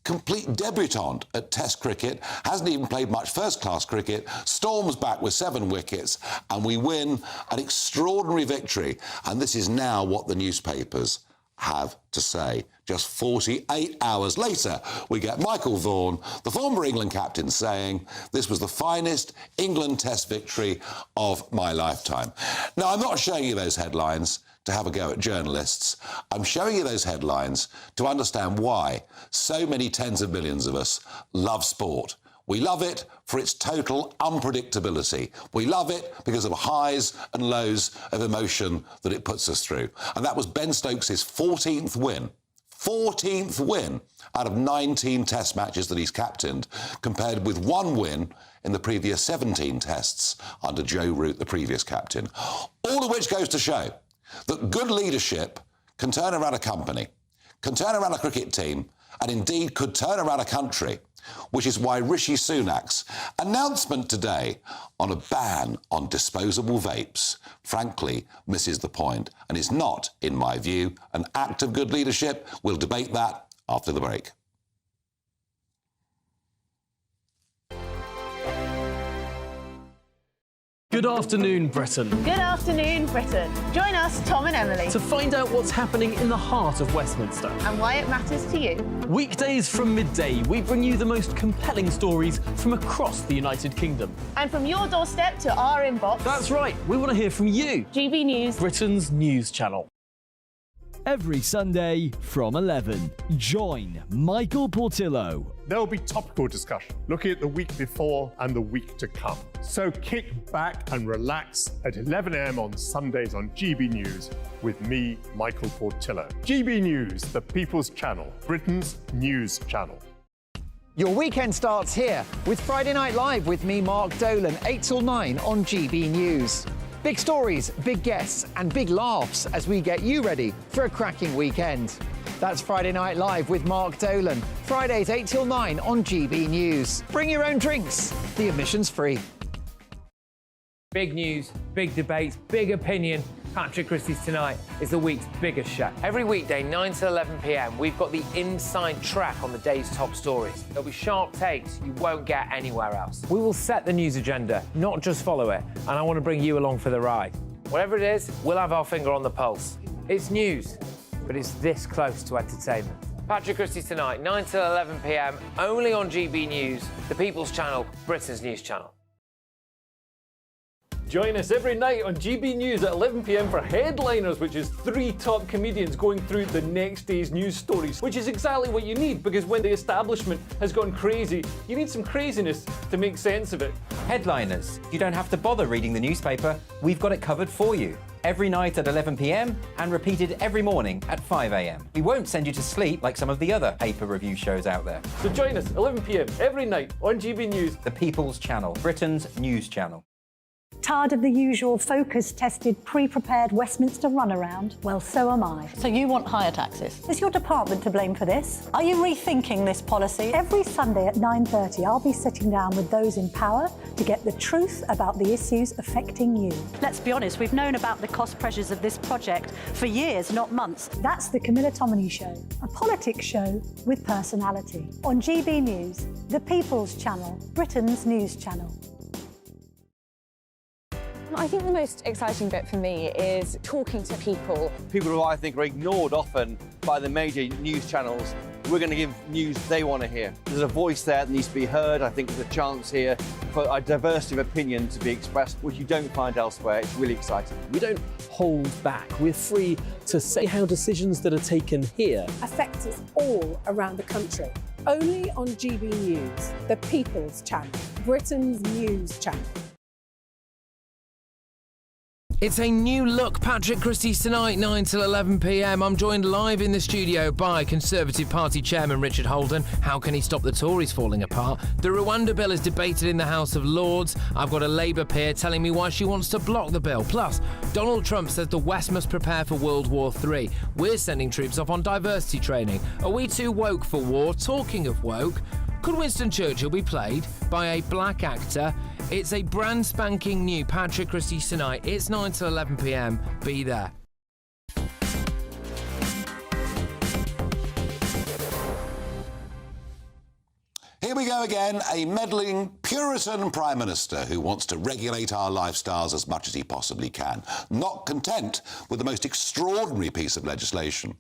complete debutante at Test cricket, hasn't even played much first-class cricket, storms back with 7 wickets, and we win an extraordinary victory. And this is now what the newspapers have to say. Just 48 hours later, we get Michael Vaughan, the former England captain, saying this was the finest England Test victory of my lifetime. Now, I'm not showing you those headlines to have a go at journalists. I'm showing you those headlines to understand why so many tens of millions of us love sport. We love it for its total unpredictability. We love it because of highs and lows of emotion that it puts us through. And that was Ben Stokes' 14th win. 14th win out of 19 Test matches that he's captained, compared with 1 win in the previous 17 Tests under Joe Root, the previous captain. All of which goes to show that good leadership can turn around a company, can turn around a cricket team, and indeed could turn around a country, which is why Rishi Sunak's announcement today on a ban on disposable vapes, frankly, misses the point and is not, in my view, an act of good leadership. We'll debate that after the break. Good afternoon, Britain. Good afternoon, Britain. Join us, Tom and Emily, To find out what's happening in the heart of Westminster. and why it matters to you. Weekdays from midday, we bring you the most compelling stories from across the United Kingdom. And from your doorstep to our inbox, That's right, we want to hear from you. GB News, Britain's news channel. Every Sunday from 11, join Michael Portillo. There will be topical discussion, looking at the week before and the week to come. So kick back and relax at 11 a.m. on Sundays on GB News with me, Michael Portillo. GB News, the People's Channel, Britain's news channel. Your weekend starts here with Friday Night Live with me, Mark Dolan, 8 till 9 on GB News. Big stories, big guests, and big laughs as we get you ready for a cracking weekend. That's Friday Night Live with Mark Dolan, Fridays 8 till 9 on GB News. Bring your own drinks, the admission's free. Big news, big debates, big opinion. Patrick Christie's Tonight is the week's biggest show. Every weekday, 9 to 11 p.m, we've got the inside track on the day's top stories. There'll be sharp takes you won't get anywhere else. We will set the news agenda, not just follow it, and I want to bring you along for the ride. Whatever it is, we'll have our finger on the pulse. It's news, but it's this close to entertainment. Patrick Christie's Tonight, 9 to 11 p.m, only on GB News, the People's Channel, Britain's news channel. Join us every night on GB News at 11 p.m. for Headliners, which is 3 top comedians going through the next day's news stories, which is exactly what you need, because when the establishment has gone crazy, you need some craziness to make sense of it. Headliners. You don't have to bother reading the newspaper. We've got it covered for you. Every night at 11 p.m. and repeated every morning at 5 a.m. We won't send you to sleep like some of the other paper review shows out there. So join us 11 p.m. every night on GB News. The People's Channel, Britain's news channel. Tired of the usual focus-tested, pre-prepared Westminster runaround? Well, so am I. So you want higher taxes? Is your department to blame for this? Are you rethinking this policy? Every Sunday at 9:30, I'll be sitting down with those in power to get the truth about the issues affecting you. Let's be honest, we've known about the cost pressures of this project for years, not months. That's the Camilla Tominey Show, a politics show with personality. On GB News, the People's Channel, Britain's news channel. I think the most exciting bit for me is talking to people. People who I think are ignored often by the major news channels. We're going to give news they want to hear. There's a voice there that needs to be heard. I think there's a chance here for a diversity of opinion to be expressed, which you don't find elsewhere. It's really exciting. We don't hold back. We're free to say how decisions that are taken here affects us all around the country. Only on GB News, the People's Channel, Britain's news channel. It's a new look Patrick Christie's Tonight, 9 till 11 p.m. I'm joined live in the studio by Conservative Party Chairman Richard Holden. How can he stop the Tories falling apart? The Rwanda bill is debated in the House of Lords. I've got a Labour peer telling me why she wants to block the bill. Plus, Donald Trump says the West must prepare for World War III. We're sending troops off on diversity training. Are we too woke for war? Talking of woke, could Winston Churchill be played by a black actor? It's a brand spanking new Patrick Christie's Tonight. It's 9 to 11 p.m. Be there. here we go again, a meddling Puritan Prime Minister who wants to regulate our lifestyles as much as he possibly can. Not content with the most extraordinary piece of legislation,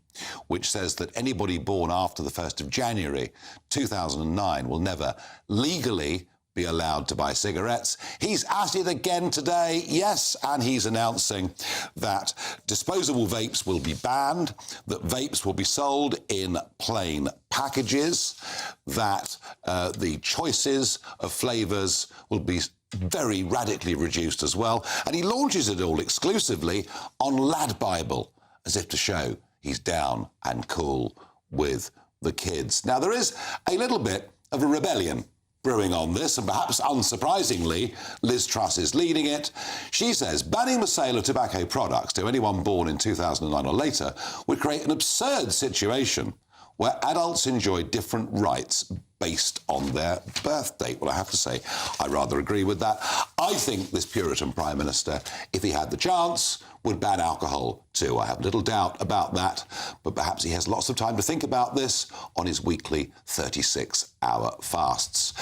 which says that anybody born after the 1st of January 2009 will never legally be allowed to buy cigarettes. He's at it again today, yes, and he's announcing that disposable vapes will be banned, that vapes will be sold in plain packages, that the choices of flavours will be very radically reduced as well, and he launches it all exclusively on Lad Bible, as if to show he's down and cool with the kids. Now, there is a little bit of a rebellion brewing on this, and perhaps unsurprisingly, Liz Truss is leading it. She says banning the sale of tobacco products to anyone born in 2009 or later would create an absurd situation where adults enjoy different rights based on their birth date. Well, I have to say, I rather agree with that. I think this Puritan Prime Minister, if he had the chance, would ban alcohol too. I have little doubt about that, but perhaps he has lots of time to think about this on his weekly 36-hour fasts.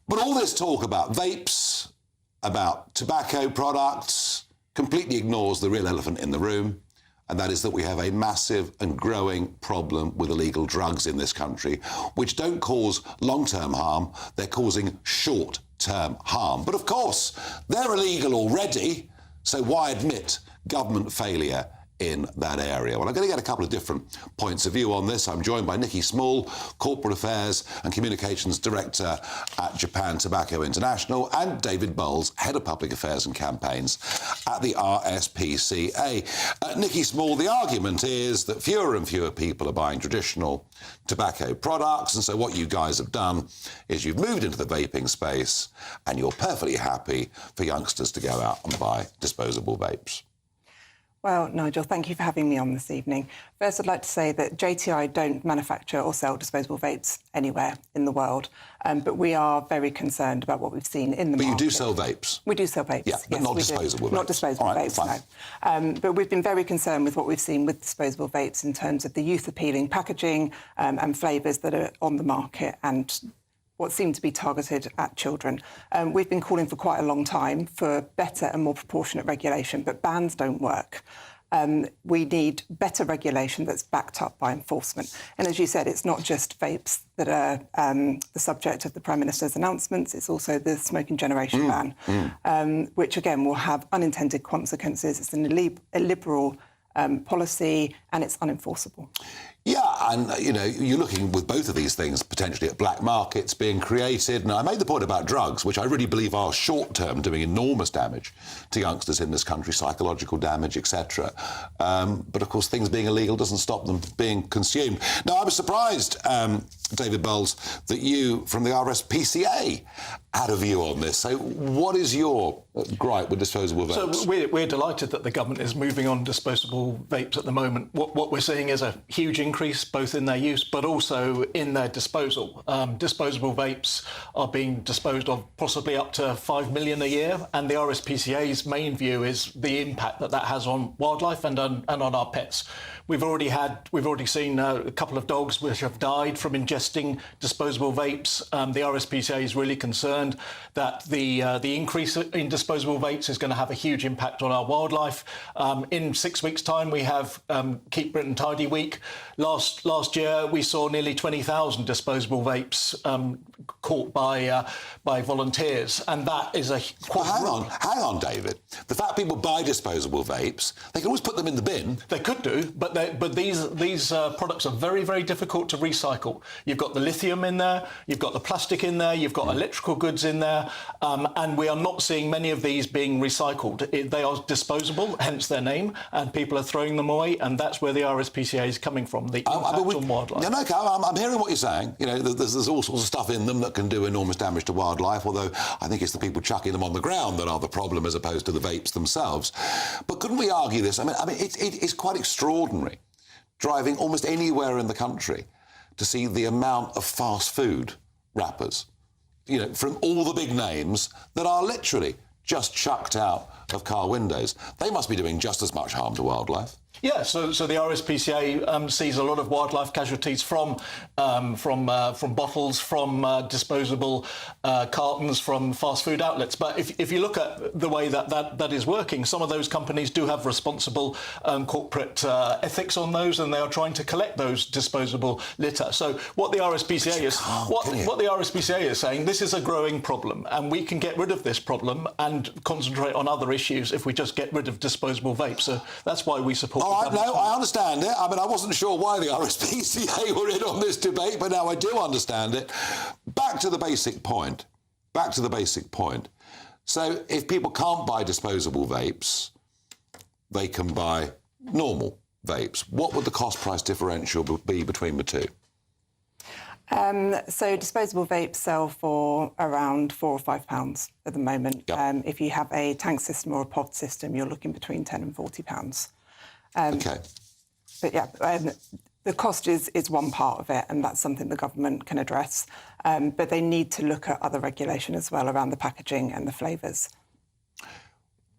But all this talk about vapes, about tobacco products, completely ignores the real elephant in the room, and that is that we have a massive and growing problem with illegal drugs in this country, which don't cause long-term harm, they're causing short-term harm. But of course, they're illegal already, so why admit government failure in that area? Well, I'm going to get a couple of different points of view on this. I'm joined by Nikki Small, Corporate Affairs and Communications Director at Japan Tobacco International, and David Bowles, Head of Public Affairs and Campaigns at the RSPCA. Nikki Small, the argument is that fewer and fewer people are buying traditional tobacco products, and so what you guys have done is you've moved into the vaping space and you're perfectly happy for youngsters to go out and buy disposable vapes. Well, Nigel, thank you for having me on this evening. First, I'd like to say that JTI don't manufacture or sell disposable vapes anywhere in the world, but we are very concerned about what we've seen in the market. But you do sell vapes? We do sell vapes, yeah, but yes, not disposable vapes? Not disposable vapes, no. But we've been very concerned with what we've seen with disposable vapes in terms of the youth-appealing packaging and flavours that are on the market and what seem to be targeted at children. We've been calling for quite a long time for better and more proportionate regulation, but bans don't work. We need better regulation that's backed up by enforcement. And as you said, it's not just vapes that are the subject of the Prime Minister's announcements, it's also the smoking generation ban, which again will have unintended consequences. It's an illiberal policy and it's unenforceable. Yeah, and, you know, you're looking with both of these things potentially at black markets being created. Now, I made the point about drugs, which I really believe are short-term doing enormous damage to youngsters in this country, psychological damage, etc. But, of course, things being illegal doesn't stop them being consumed. Now, I was surprised, David Bowles, that you, from the RSPCA, had a view on this. So what is your gripe with disposable vapes? So we're delighted that the government is moving on disposable vapes at the moment. What we're seeing is a huge increase both in their use but also in their disposal. Disposable vapes are being disposed of possibly up to 5 million a year, and the RSPCA's main view is the impact that that has on wildlife and on our pets. We've already seen a couple of dogs which have died from ingesting disposable vapes. The RSPCA is really concerned that the increase in disposable vapes is going to have a huge impact on our wildlife. In 6 weeks' time, we have Keep Britain Tidy Week. Last year, we saw nearly 20,000 disposable vapes caught by volunteers, and that is a quite. Well, hang on, David. The fact people buy disposable vapes, they can always put them in the bin. They could do, but these products are very, very difficult to recycle. You've got the lithium in there, you've got the plastic in there, you've got electrical goods in there, and we are not seeing many of these being recycled. They are disposable, hence their name, and people are throwing them away, and that's where the RSPCA is coming from, the impact on wildlife. No, I'm hearing what you're saying. You know, there's all sorts of stuff in them that can do enormous damage to wildlife, although I think it's the people chucking them on the ground that are the problem as opposed to the vapes themselves. But couldn't we argue this? I mean, it's quite extraordinary, driving almost anywhere in the country, to see the amount of fast food wrappers, you know, from all the big names that are literally just chucked out of car windows. They must be doing just as much harm to wildlife. Yeah, so the RSPCA sees a lot of wildlife casualties from bottles, from disposable cartons, from fast food outlets. But if you look at the way that is working, some of those companies do have responsible corporate ethics on those, and they are trying to collect those disposable litter. So what the RSPCA is what the RSPCA is saying, this is a growing problem, and we can get rid of this problem and concentrate on other issues if we just get rid of disposable vapes. So that's why we support. All right, no, I understand it. I mean, I wasn't sure why the RSPCA were in on this debate, but now I do understand it. Back to the basic point. So if people can't buy disposable vapes, they can buy normal vapes. What would the cost-price differential be between the two? So disposable vapes sell for around £4 or £5 at the moment. Yep. If you have a tank system or a pod system, you're looking between £10 and £40. OK. But yeah, the cost is one part of it, and that's something the government can address. But they need to look at other regulation as well around the packaging and the flavours.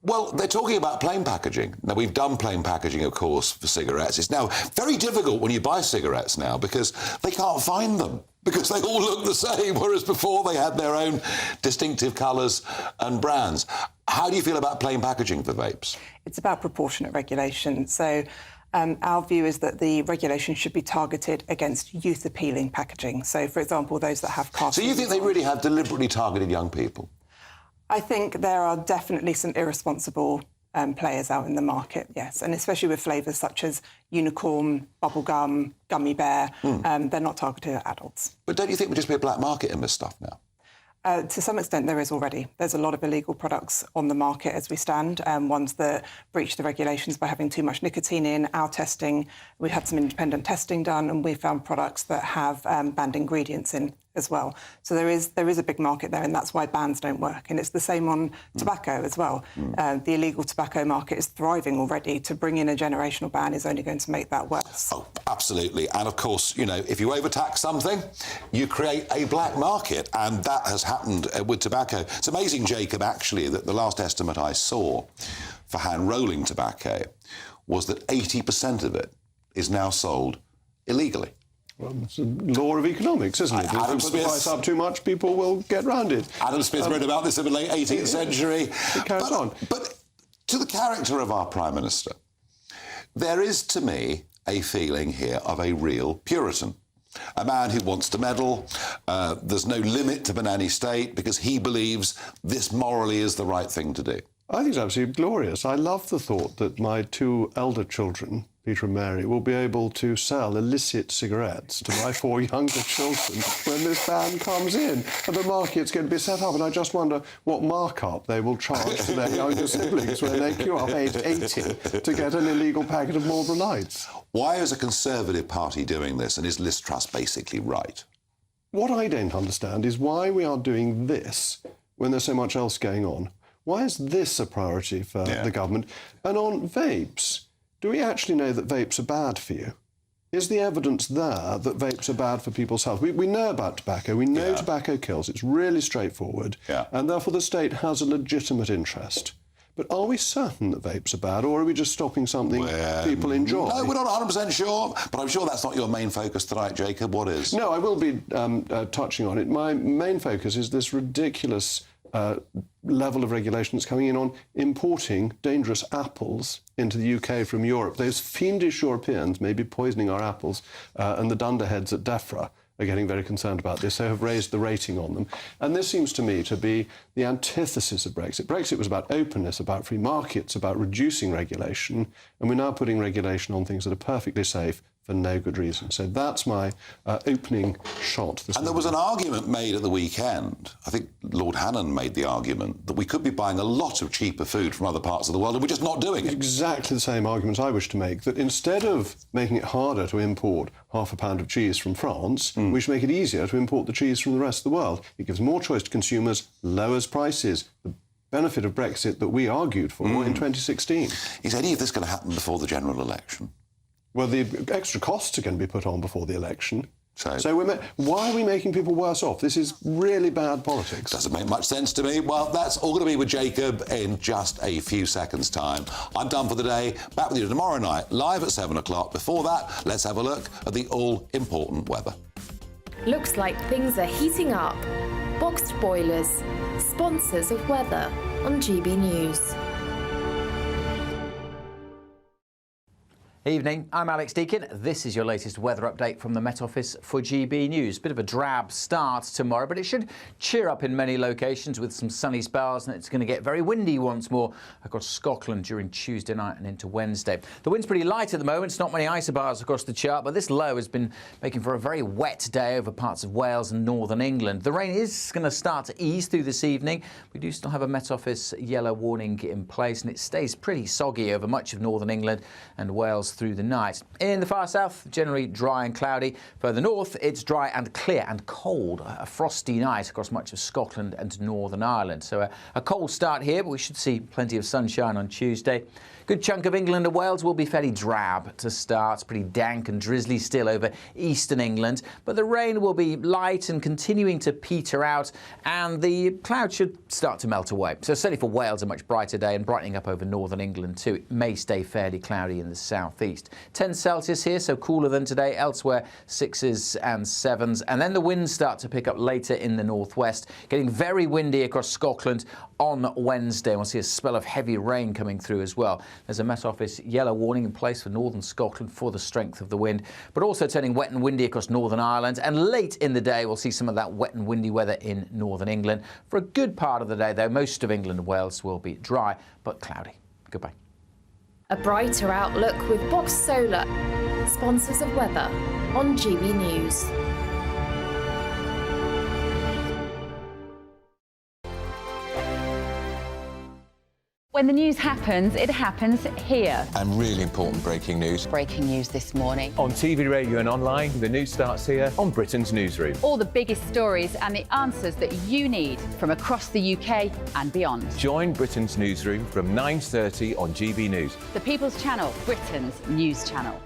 Well, they're talking about plain packaging. Now, we've done plain packaging, of course, for cigarettes. It's now very difficult when you buy cigarettes now because they can't find them, because they all look the same, whereas before they had their own distinctive colours and brands. How do you feel about plain packaging for vapes? It's about proportionate regulation. So our view is that the regulation should be targeted against youth-appealing packaging. So, for example, those that have cartoons. So you think they really have deliberately targeted young people? I think there are definitely some irresponsible players out in the market, yes, and especially with flavours such as unicorn, bubblegum, gummy bear. They're not targeted at adults. But don't you think there would just be a black market in this stuff now? To some extent, there is already. There's a lot of illegal products on the market as we stand, ones that breach the regulations by having too much nicotine in. Our testing, we had some independent testing done, and we found products that have banned ingredients in as well. So there is a big market there, and that's why bans don't work. And it's the same on tobacco as well. The illegal tobacco market is thriving already. To bring in a generational ban is only going to make that worse. Oh, absolutely. And of course, you know, if you overtax something, you create a black market, and that has happened with tobacco. It's amazing, Jacob, actually, that the last estimate I saw for hand-rolling tobacco was that 80% of it is now sold illegally. Well, it's a law of economics, isn't it? If you put the price up too much, people will get round it. Adam Smith wrote about this in the late 18th century. It carries on. But to the character of our Prime Minister, there is, to me, a feeling here of a real Puritan. A man who wants to meddle. There's no limit to the nanny state because he believes this morally is the right thing to do. I think it's absolutely glorious. I love the thought that my two elder children, Peter and Mary, will be able to sell illicit cigarettes to my four younger children when this ban comes in. And the market's going to be set up, and I just wonder what markup they will charge to their younger siblings when they queue up age 80 to get an illegal packet of Marlboro Lights. Why is a Conservative Party doing this, and is Liz Truss basically right? What I don't understand is why we are doing this when there's so much else going on. Why is this a priority for the government? And on vapes, do we actually know that vapes are bad for you? Is the evidence there that vapes are bad for people's health? We know about tobacco. We know tobacco kills. It's really straightforward. And therefore the state has a legitimate interest. But are we certain that vapes are bad, or are we just stopping something people enjoy? No, we're not 100% sure, but I'm sure that's not your main focus tonight, Jacob. What is? No, I will be touching on it. My main focus is this ridiculous level of regulation that's coming in on importing dangerous apples into the UK from Europe. Those fiendish Europeans may be poisoning our apples, and the dunderheads at DEFRA are getting very concerned about this. They have raised the rating on them. And this seems to me to be the antithesis of Brexit. Brexit was about openness, about free markets, about reducing regulation, and we're now putting regulation on things that are perfectly safe for no good reason. So that's my opening shot. And there was an argument made at the weekend, I think Lord Hannan made the argument, that we could be buying a lot of cheaper food from other parts of the world and we're just not doing it. Exactly the same argument I wish to make, that instead of making it harder to import half a pound of cheese from France, we should make it easier to import the cheese from the rest of the world. It gives more choice to consumers, lowers prices. The benefit of Brexit that we argued for in 2016. Is any of this going to happen before the general election? Well, the extra costs are going to be put on before the election. So why are we making people worse off? This is really bad politics. Doesn't make much sense to me. Well, that's all going to be with Jacob in just a few seconds' time. I'm done for the day. Back with you tomorrow night, live at 7 o'clock. Before that, let's have a look at the all-important weather. Looks like things are heating up. Boxed boilers, sponsors of weather on GB News. Evening, I'm Alex Deakin. This is your latest weather update from the Met Office for GB News. Bit of a drab start tomorrow, but it should cheer up in many locations with some sunny spells, and it's going to get very windy once more across Scotland during Tuesday night and into Wednesday. The wind's pretty light at the moment. It's not many isobars across the chart, but this low has been making for a very wet day over parts of Wales and northern England. The rain is going to start to ease through this evening. We do still have a Met Office yellow warning in place, and it stays pretty soggy over much of northern England and Wales through the night. In the far south, generally dry and cloudy. Further north, it's dry and clear and cold. A frosty night across much of Scotland and Northern Ireland. So a cold start here, but we should see plenty of sunshine on Tuesday. Good chunk of England and Wales will be fairly drab to start. Pretty dank and drizzly still over eastern England, but the rain will be light and continuing to peter out, and the clouds should start to melt away. So certainly for Wales, a much brighter day, and brightening up over northern England too. It may stay fairly cloudy in the southeast. 10 Celsius here, so cooler than today. Elsewhere, 6s and 7s, and then the winds start to pick up later in the northwest, getting very windy across Scotland on Wednesday. We'll see a spell of heavy rain coming through as well. There's a Met Office yellow warning in place for northern Scotland for the strength of the wind, but also turning wet and windy across Northern Ireland. And late in the day, we'll see some of that wet and windy weather in northern England. For a good part of the day, though, most of England and Wales will be dry but cloudy. Goodbye. A brighter outlook with Box Solar, sponsors of weather on GB News. When the news happens, it happens here. And really important breaking news. Breaking news this morning. On TV, radio and online, the news starts here on Britain's Newsroom. All the biggest stories and the answers that you need from across the UK and beyond. Join Britain's Newsroom from 9:30 on GB News. The People's Channel, Britain's news channel.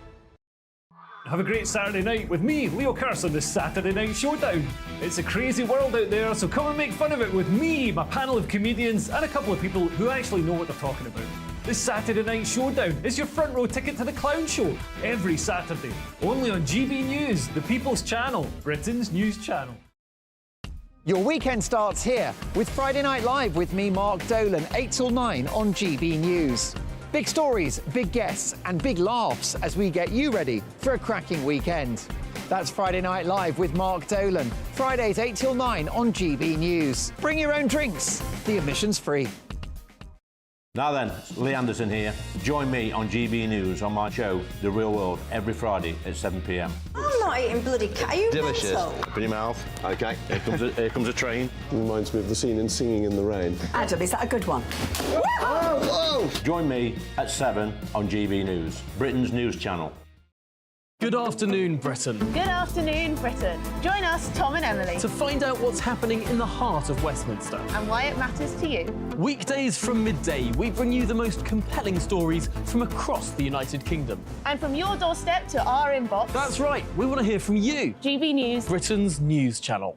Have a great Saturday night with me, Leo Curse, on this Saturday Night Showdown. It's a crazy world out there, so come and make fun of it with me, my panel of comedians, and a couple of people who actually know what they're talking about. This Saturday Night Showdown is your front row ticket to the clown show every Saturday, only on GB News, the People's Channel, Britain's news channel. Your weekend starts here with Friday Night Live with me, Mark Dolan, 8 till 9 on GB News. Big stories, big guests, and big laughs as we get you ready for a cracking weekend. That's Friday Night Live with Mark Dolan, Fridays 8 till 9 on GB News. Bring your own drinks. The admission's free. Now then, Lee Anderson here. Join me on GB News on my show, The Real World, every Friday at 7 p.m. I'm not eating bloody cat. Are you Delicious. mental? Open your mouth. OK, here comes a train. Reminds me of the scene in Singing in the Rain. Adam, is that a good one? Whoa! Join me at 7 on GB News, Britain's news channel. Good afternoon, Britain. Good afternoon, Britain. Join us, Tom and Emily, To find out what's happening in the heart of Westminster. and why it matters to you. Weekdays from midday, we bring you the most compelling stories from across the United Kingdom. And from your doorstep to our inbox. That's right, we want to hear from you. GB News, Britain's news channel.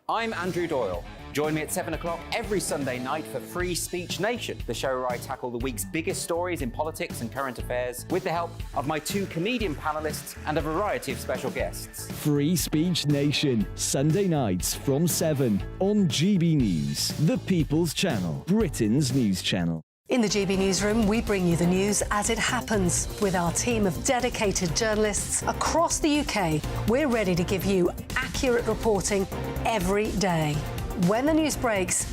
I'm Andrew Doyle. Join me at 7 o'clock every Sunday night for Free Speech Nation, the show where I tackle the week's biggest stories in politics and current affairs with the help of my two comedian panellists and a variety of special guests. Free Speech Nation, Sunday nights from 7 on GB News, the People's Channel, Britain's news channel. In the GB Newsroom, we bring you the news as it happens. With our team of dedicated journalists across the UK, we're ready to give you accurate reporting every day. When the news breaks,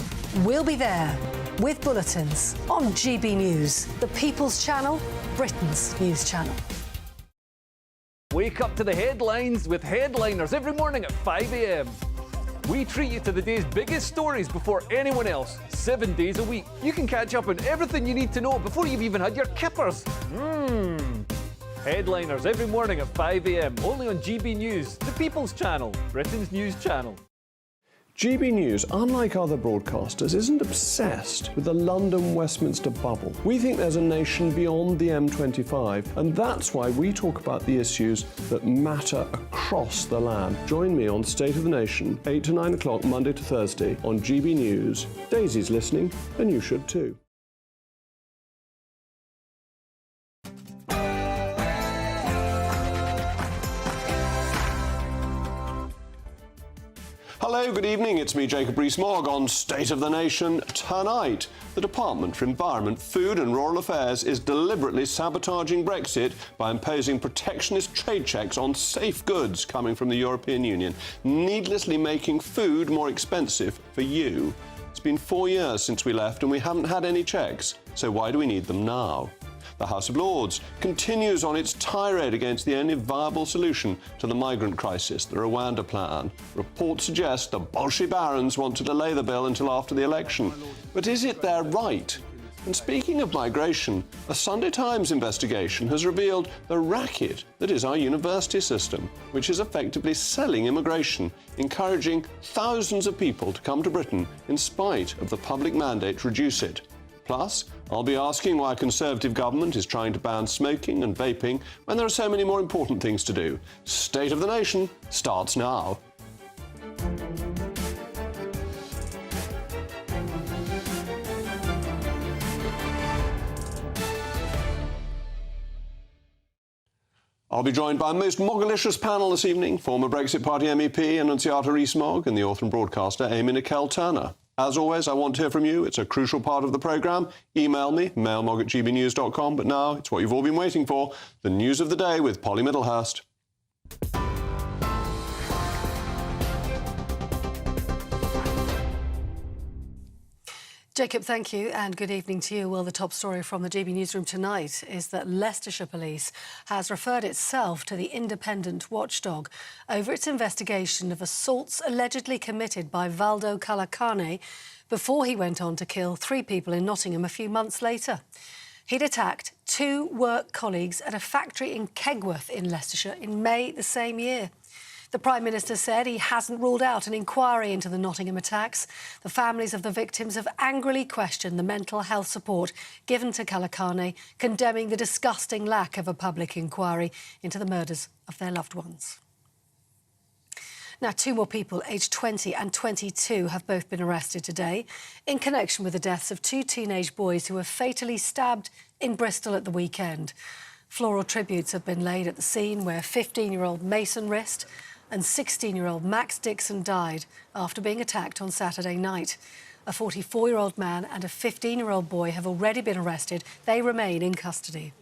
we'll be there with bulletins on GB News, the People's Channel, Britain's news channel. Wake up to the headlines with headliners every morning at 5 a.m. We treat you to the day's biggest stories before anyone else, 7 days a week. You can catch up on everything you need to know before you've even had your kippers. Headliners every morning at 5 a.m, only on GB News, the People's Channel, Britain's news channel. GB News, unlike other broadcasters, isn't obsessed with the London-Westminster bubble. We think there's a nation beyond the M25, and that's why we talk about the issues that matter across the land. Join me on State of the Nation, 8 to 9 o'clock, Monday to Thursday, on GB News. Daisy's listening, and you should too. Hello, good evening. It's me, Jacob Rees-Mogg, on State of the Nation. Tonight, the Department for Environment, Food and Rural Affairs is deliberately sabotaging Brexit by imposing protectionist trade checks on safe goods coming from the European Union, needlessly making food more expensive for you. It's been 4 years since we left and we haven't had any checks, so why do we need them now? The House of Lords continues on its tirade against the only viable solution to the migrant crisis, the Rwanda plan. Reports suggest the Bolshevik barons want to delay the bill until after the election. But is it their right? And speaking of migration, a Sunday Times investigation has revealed the racket that is our university system, which is effectively selling immigration, encouraging thousands of people to come to Britain in spite of the public mandate to reduce it. Plus, I'll be asking why a Conservative government is trying to ban smoking and vaping when there are so many more important things to do. State of the Nation starts now. I'll be joined by a most Moggalicious panel this evening, former Brexit Party MEP Annunziata Rees-Mogg and the author and broadcaster Amy Nicole-Turner. As always, I want to hear from you. It's a crucial part of the programme. Email me, mailmog@gbnews.com. But now, it's what you've all been waiting for, the news of the day with Polly Middlehurst. Jacob, thank you, and good evening to you. Well, the top story from the GB newsroom tonight is that Leicestershire Police has referred itself to the independent watchdog over its investigation of assaults allegedly committed by Valdo Calacane before he went on to kill 3 people in Nottingham a few months later. He'd attacked 2 work colleagues at a factory in Kegworth in Leicestershire in May the same year. The Prime Minister said he hasn't ruled out an inquiry into the Nottingham attacks. The families of the victims have angrily questioned the mental health support given to Calacane, condemning the disgusting lack of a public inquiry into the murders of their loved ones. Now, 2 more people, aged 20 and 22, have both been arrested today in connection with the deaths of 2 teenage boys who were fatally stabbed in Bristol at the weekend. Floral tributes have been laid at the scene where 15-year-old Mason Wrist and 16-year-old Max Dixon died after being attacked on Saturday night. A 44-year-old man and a 15-year-old boy have already been arrested. They remain in custody.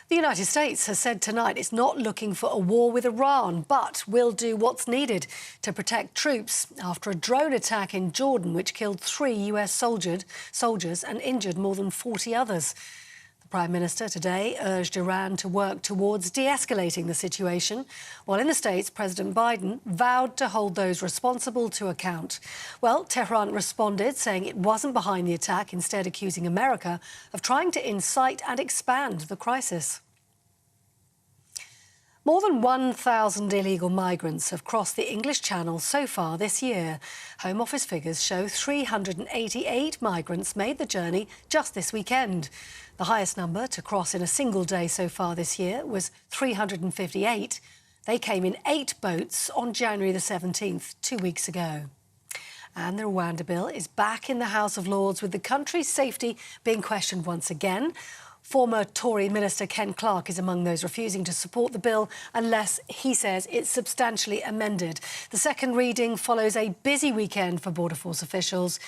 The United States has said tonight it's not looking for a war with Iran, but will do what's needed to protect troops after a drone attack in Jordan which killed 3 US soldiers and injured more than 40 others. Prime Minister today urged Iran to work towards de-escalating the situation, while in the States, President Biden vowed to hold those responsible to account. Well, Tehran responded, saying it wasn't behind the attack, instead accusing America of trying to incite and expand the crisis. More than 1,000 illegal migrants have crossed the English Channel so far this year. Home Office figures show 388 migrants made the journey just this weekend. The highest number to cross in a single day so far this year was 358. They came in 8 boats on January the 17th, 2 weeks ago. And the Rwanda bill is back in the House of Lords, with the country's safety being questioned once again. Former Tory Minister Ken Clarke is among those refusing to support the bill unless, he says, it's substantially amended. The second reading follows a busy weekend for Border Force officials.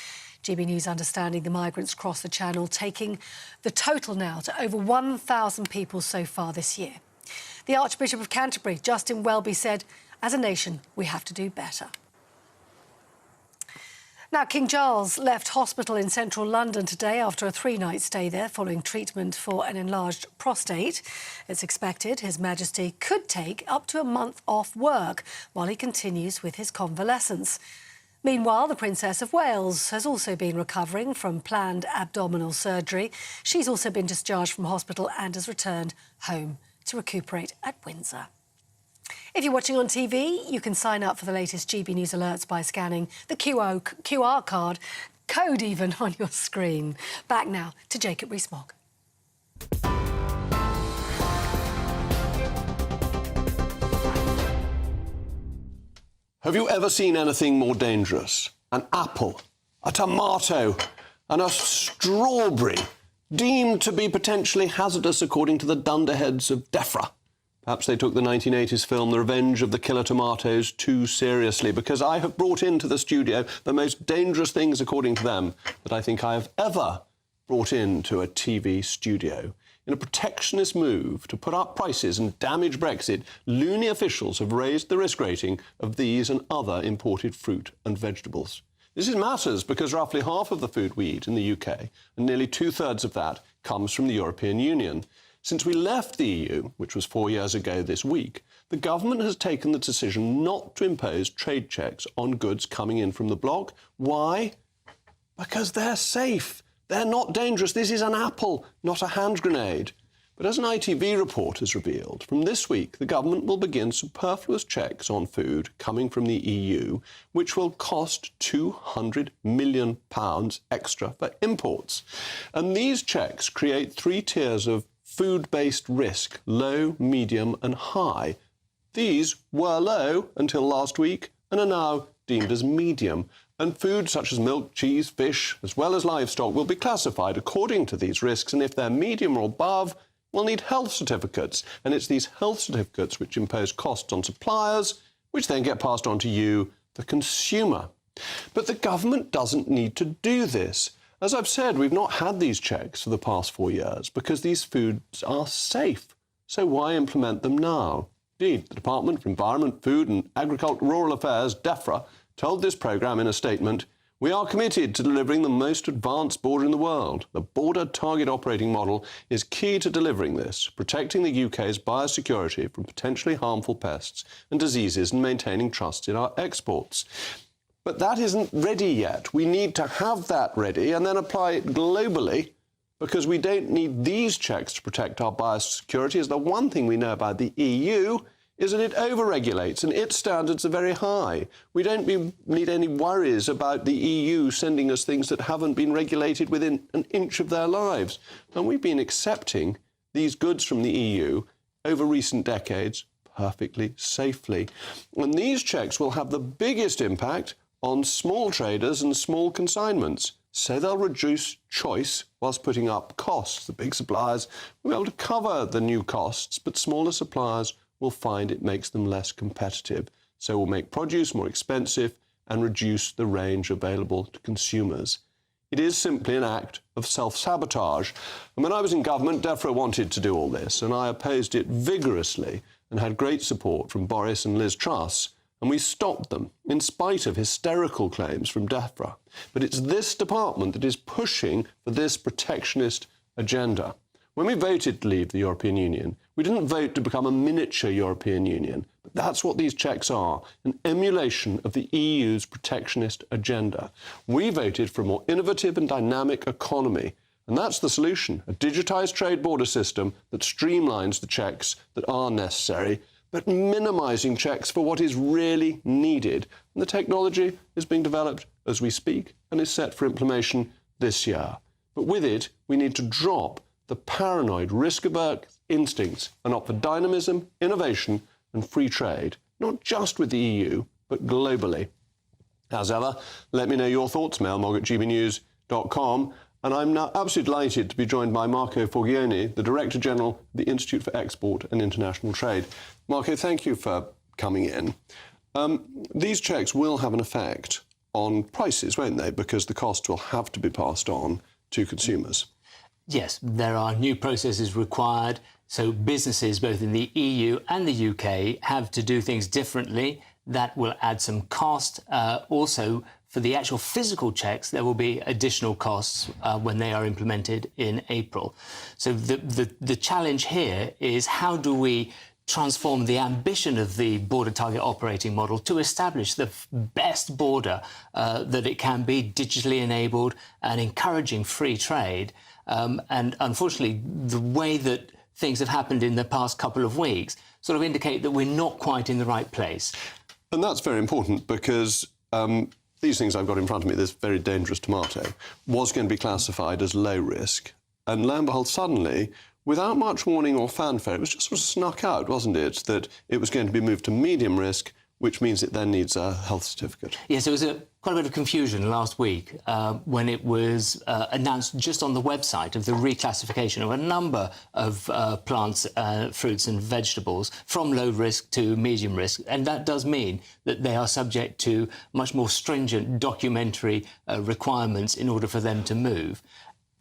GB News understanding the migrants crossed the Channel, taking the total now to over 1,000 people so far this year. The Archbishop of Canterbury, Justin Welby, said, as a nation, we have to do better. Now, King Charles left hospital in central London today after a 3-night stay there following treatment for an enlarged prostate. It's expected His Majesty could take up to a month off work while he continues with his convalescence. Meanwhile, the Princess of Wales has also been recovering from planned abdominal surgery. She's also been discharged from hospital and has returned home to recuperate at Windsor. If you're watching on TV, you can sign up for the latest GB News alerts by scanning the QR code even on your screen. Back now to Jacob Rees-Mogg. Have you ever seen anything more dangerous? An apple, a tomato, and a strawberry deemed to be potentially hazardous according to the dunderheads of DEFRA. Perhaps they took the 1980s film The Revenge of the Killer Tomatoes too seriously, because I have brought into the studio the most dangerous things, according to them, that I think I have ever brought into a TV studio. In a protectionist move to put up prices and damage Brexit, loony officials have raised the risk rating of these and other imported fruit and vegetables. This matters because roughly half of the food we eat in the UK, and nearly 2/3 of that, comes from the European Union. Since we left the EU, which was 4 years ago this week, the government has taken the decision not to impose trade checks on goods coming in from the bloc. Why? Because they're safe. They're not dangerous. This is an apple, not a hand grenade. But as an ITV report has revealed, from this week, the government will begin superfluous checks on food coming from the EU, which will cost £200 million extra for imports. And these checks create 3 tiers of food-based risk: low, medium and high. These were low until last week and are now deemed as medium. And food such as milk, cheese, fish, as well as livestock, will be classified according to these risks, and if they're medium or above, will need health certificates. And it's these health certificates which impose costs on suppliers, which then get passed on to you, the consumer. But the government doesn't need to do this. As I've said, we've not had these checks for the past 4 years because these foods are safe. So why implement them now? Indeed, the Department for Environment, Food and Agricultural Rural Affairs, DEFRA, told this programme in a statement, "We are committed to delivering the most advanced border in the world. The Border Target Operating Model is key to delivering this, protecting the UK's biosecurity from potentially harmful pests and diseases and maintaining trust in our exports." But that isn't ready yet. We need to have that ready and then apply it globally, because we don't need these checks to protect our biosecurity, as the one thing we know about the EU is that it over-regulates and its standards are very high. We don't need any worries about the EU sending us things that haven't been regulated within an inch of their lives. And we've been accepting these goods from the EU over recent decades perfectly safely. And these checks will have the biggest impact on small traders and small consignments. So they'll reduce choice whilst putting up costs. The big suppliers will be able to cover the new costs, but smaller suppliers will find it makes them less competitive. So will make produce more expensive and reduce the range available to consumers. It is simply an act of self-sabotage. And when I was in government, DEFRA wanted to do all this, and I opposed it vigorously and had great support from Boris and Liz Truss. And we stopped them, in spite of hysterical claims from DEFRA. But it's this department that is pushing for this protectionist agenda. When we voted to leave the European Union, we didn't vote to become a miniature European Union. But that's what these checks are, an emulation of the EU's protectionist agenda. We voted for a more innovative and dynamic economy. And that's the solution, a digitised trade border system that streamlines the checks that are necessary, but minimising checks for what is really needed. And the technology is being developed as we speak and is set for implementation this year. But with it, we need to drop the paranoid, risk-avert instincts and opt for dynamism, innovation and free trade, not just with the EU, but globally. As ever, let me know your thoughts, mailmog@gbnews.com. And I'm now absolutely delighted to be joined by Marco Forgione, the Director General of the Institute for Export and International Trade. Marco, thank you for coming in. These checks will have an effect on prices, won't they? Because the costs will have to be passed on to consumers. Yes, there are new processes required. So businesses, both in the EU and the UK, have to do things differently. That will add some cost. Also, for the actual physical checks, there will be additional costs when they are implemented in April. So the challenge here is, how do we transform the ambition of the border target operating model to establish the best border that it can be, digitally enabled and encouraging free trade? And unfortunately, the way that things have happened in the past couple of weeks sort of indicate that we're not quite in the right place. And that's very important because these things I've got in front of me, this very dangerous tomato, was going to be classified as low risk. And lo and behold, suddenly, without much warning or fanfare, it was just sort of snuck out, wasn't it, that it was going to be moved to medium risk, which means it then needs a health certificate. Yes, there was quite a bit of confusion last week when it was announced just on the website of the reclassification of a number of plants, fruits and vegetables from low risk to medium risk. And that does mean that they are subject to much more stringent documentary requirements in order for them to move.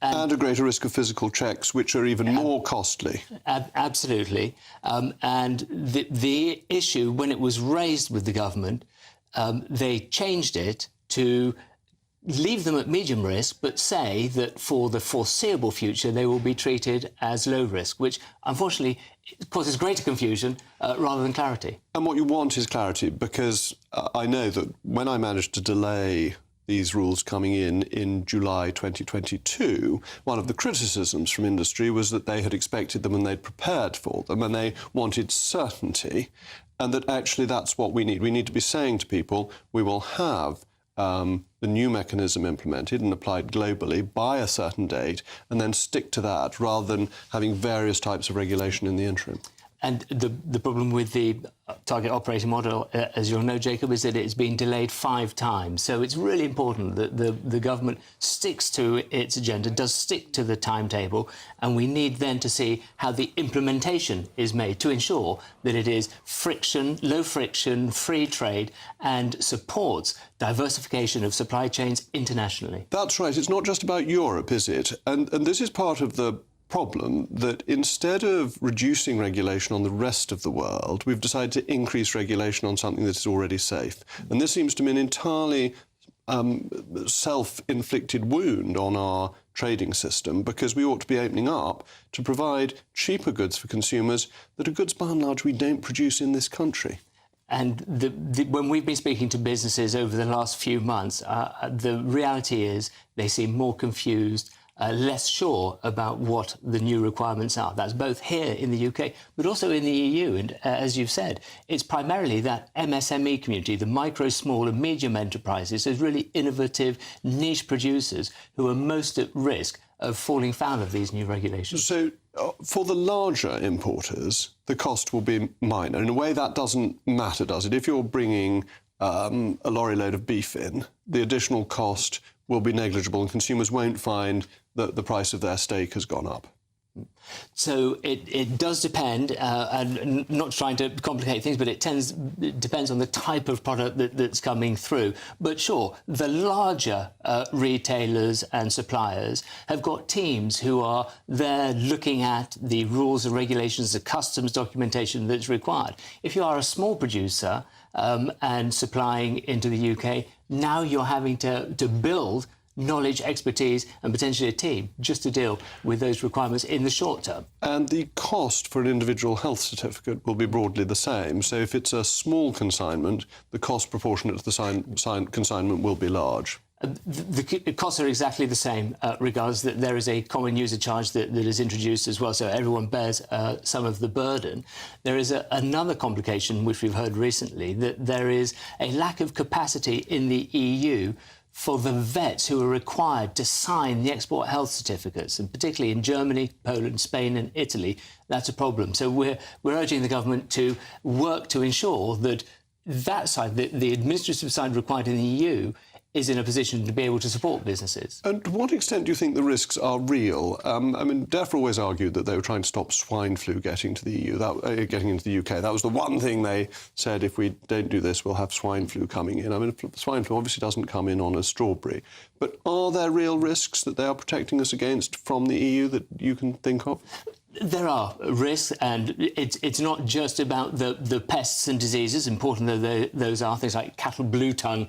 And a greater risk of physical checks, which are even more costly. Absolutely. And the issue, when it was raised with the government, they changed it to leave them at medium risk, but say that for the foreseeable future, they will be treated as low risk, which unfortunately causes greater confusion rather than clarity. And what you want is clarity, because I know that when I managed to delay these rules coming in July 2022, one of the criticisms from industry was that they had expected them and they'd prepared for them and they wanted certainty, and that actually that's what we need. We need to be saying to people, we will have the new mechanism implemented and applied globally by a certain date, and then stick to that rather than having various types of regulation in the interim. And the problem with the target operating model, as you'll know, Jacob, is that it's been delayed 5 times. So it's really important that the government sticks to its agenda, does stick to the timetable, and we need then to see how the implementation is made to ensure that it is low friction, free trade, and supports diversification of supply chains internationally. That's right. It's not just about Europe, is it? And this is part of the problem, that instead of reducing regulation on the rest of the world, we've decided to increase regulation on something that is already safe. And this seems to be an entirely self-inflicted wound on our trading system, because we ought to be opening up to provide cheaper goods for consumers that are goods, by and large, we don't produce in this country. And when we've been speaking to businesses over the last few months, the reality is they seem more confused, less sure about what the new requirements are. That's both here in the UK, but also in the EU. And as you've said, it's primarily that MSME community, the micro, small and medium enterprises, those really innovative niche producers who are most at risk of falling foul of these new regulations. So for the larger importers, the cost will be minor. In a way, that doesn't matter, does it? If you're bringing a lorry load of beef in, the additional cost will be negligible and consumers won't find that the price of their steak has gone up. So it does depend, and not trying to complicate things, but it depends on the type of product that's coming through. But sure, the larger retailers and suppliers have got teams who are there looking at the rules and regulations, the customs documentation that's required. If you are a small producer and supplying into the UK, now you're having to build knowledge, expertise and potentially a team just to deal with those requirements in the short term. And the cost for an individual health certificate will be broadly the same. So if it's a small consignment, the cost proportionate to the consignment will be large. The costs are exactly the same, regardless that there is a common user charge that is introduced as well, so everyone bears some of the burden. There is another complication, which we've heard recently, that there is a lack of capacity in the EU for the vets who are required to sign the export health certificates, and particularly in Germany, Poland, Spain and Italy, that's a problem. So we're urging the government to work to ensure that that side, the administrative side required in the EU, is in a position to be able to support businesses. And to what extent do you think the risks are real? I mean, DEFRA always argued that they were trying to stop swine flu getting to the EU, getting into the UK. That was the one thing they said, if we don't do this, we'll have swine flu coming in. I mean, swine flu obviously doesn't come in on a strawberry. But are there real risks that they are protecting us against from the EU that you can think of? There are risks, and it's not just about the pests and diseases, important though those are, things like cattle blue tongue,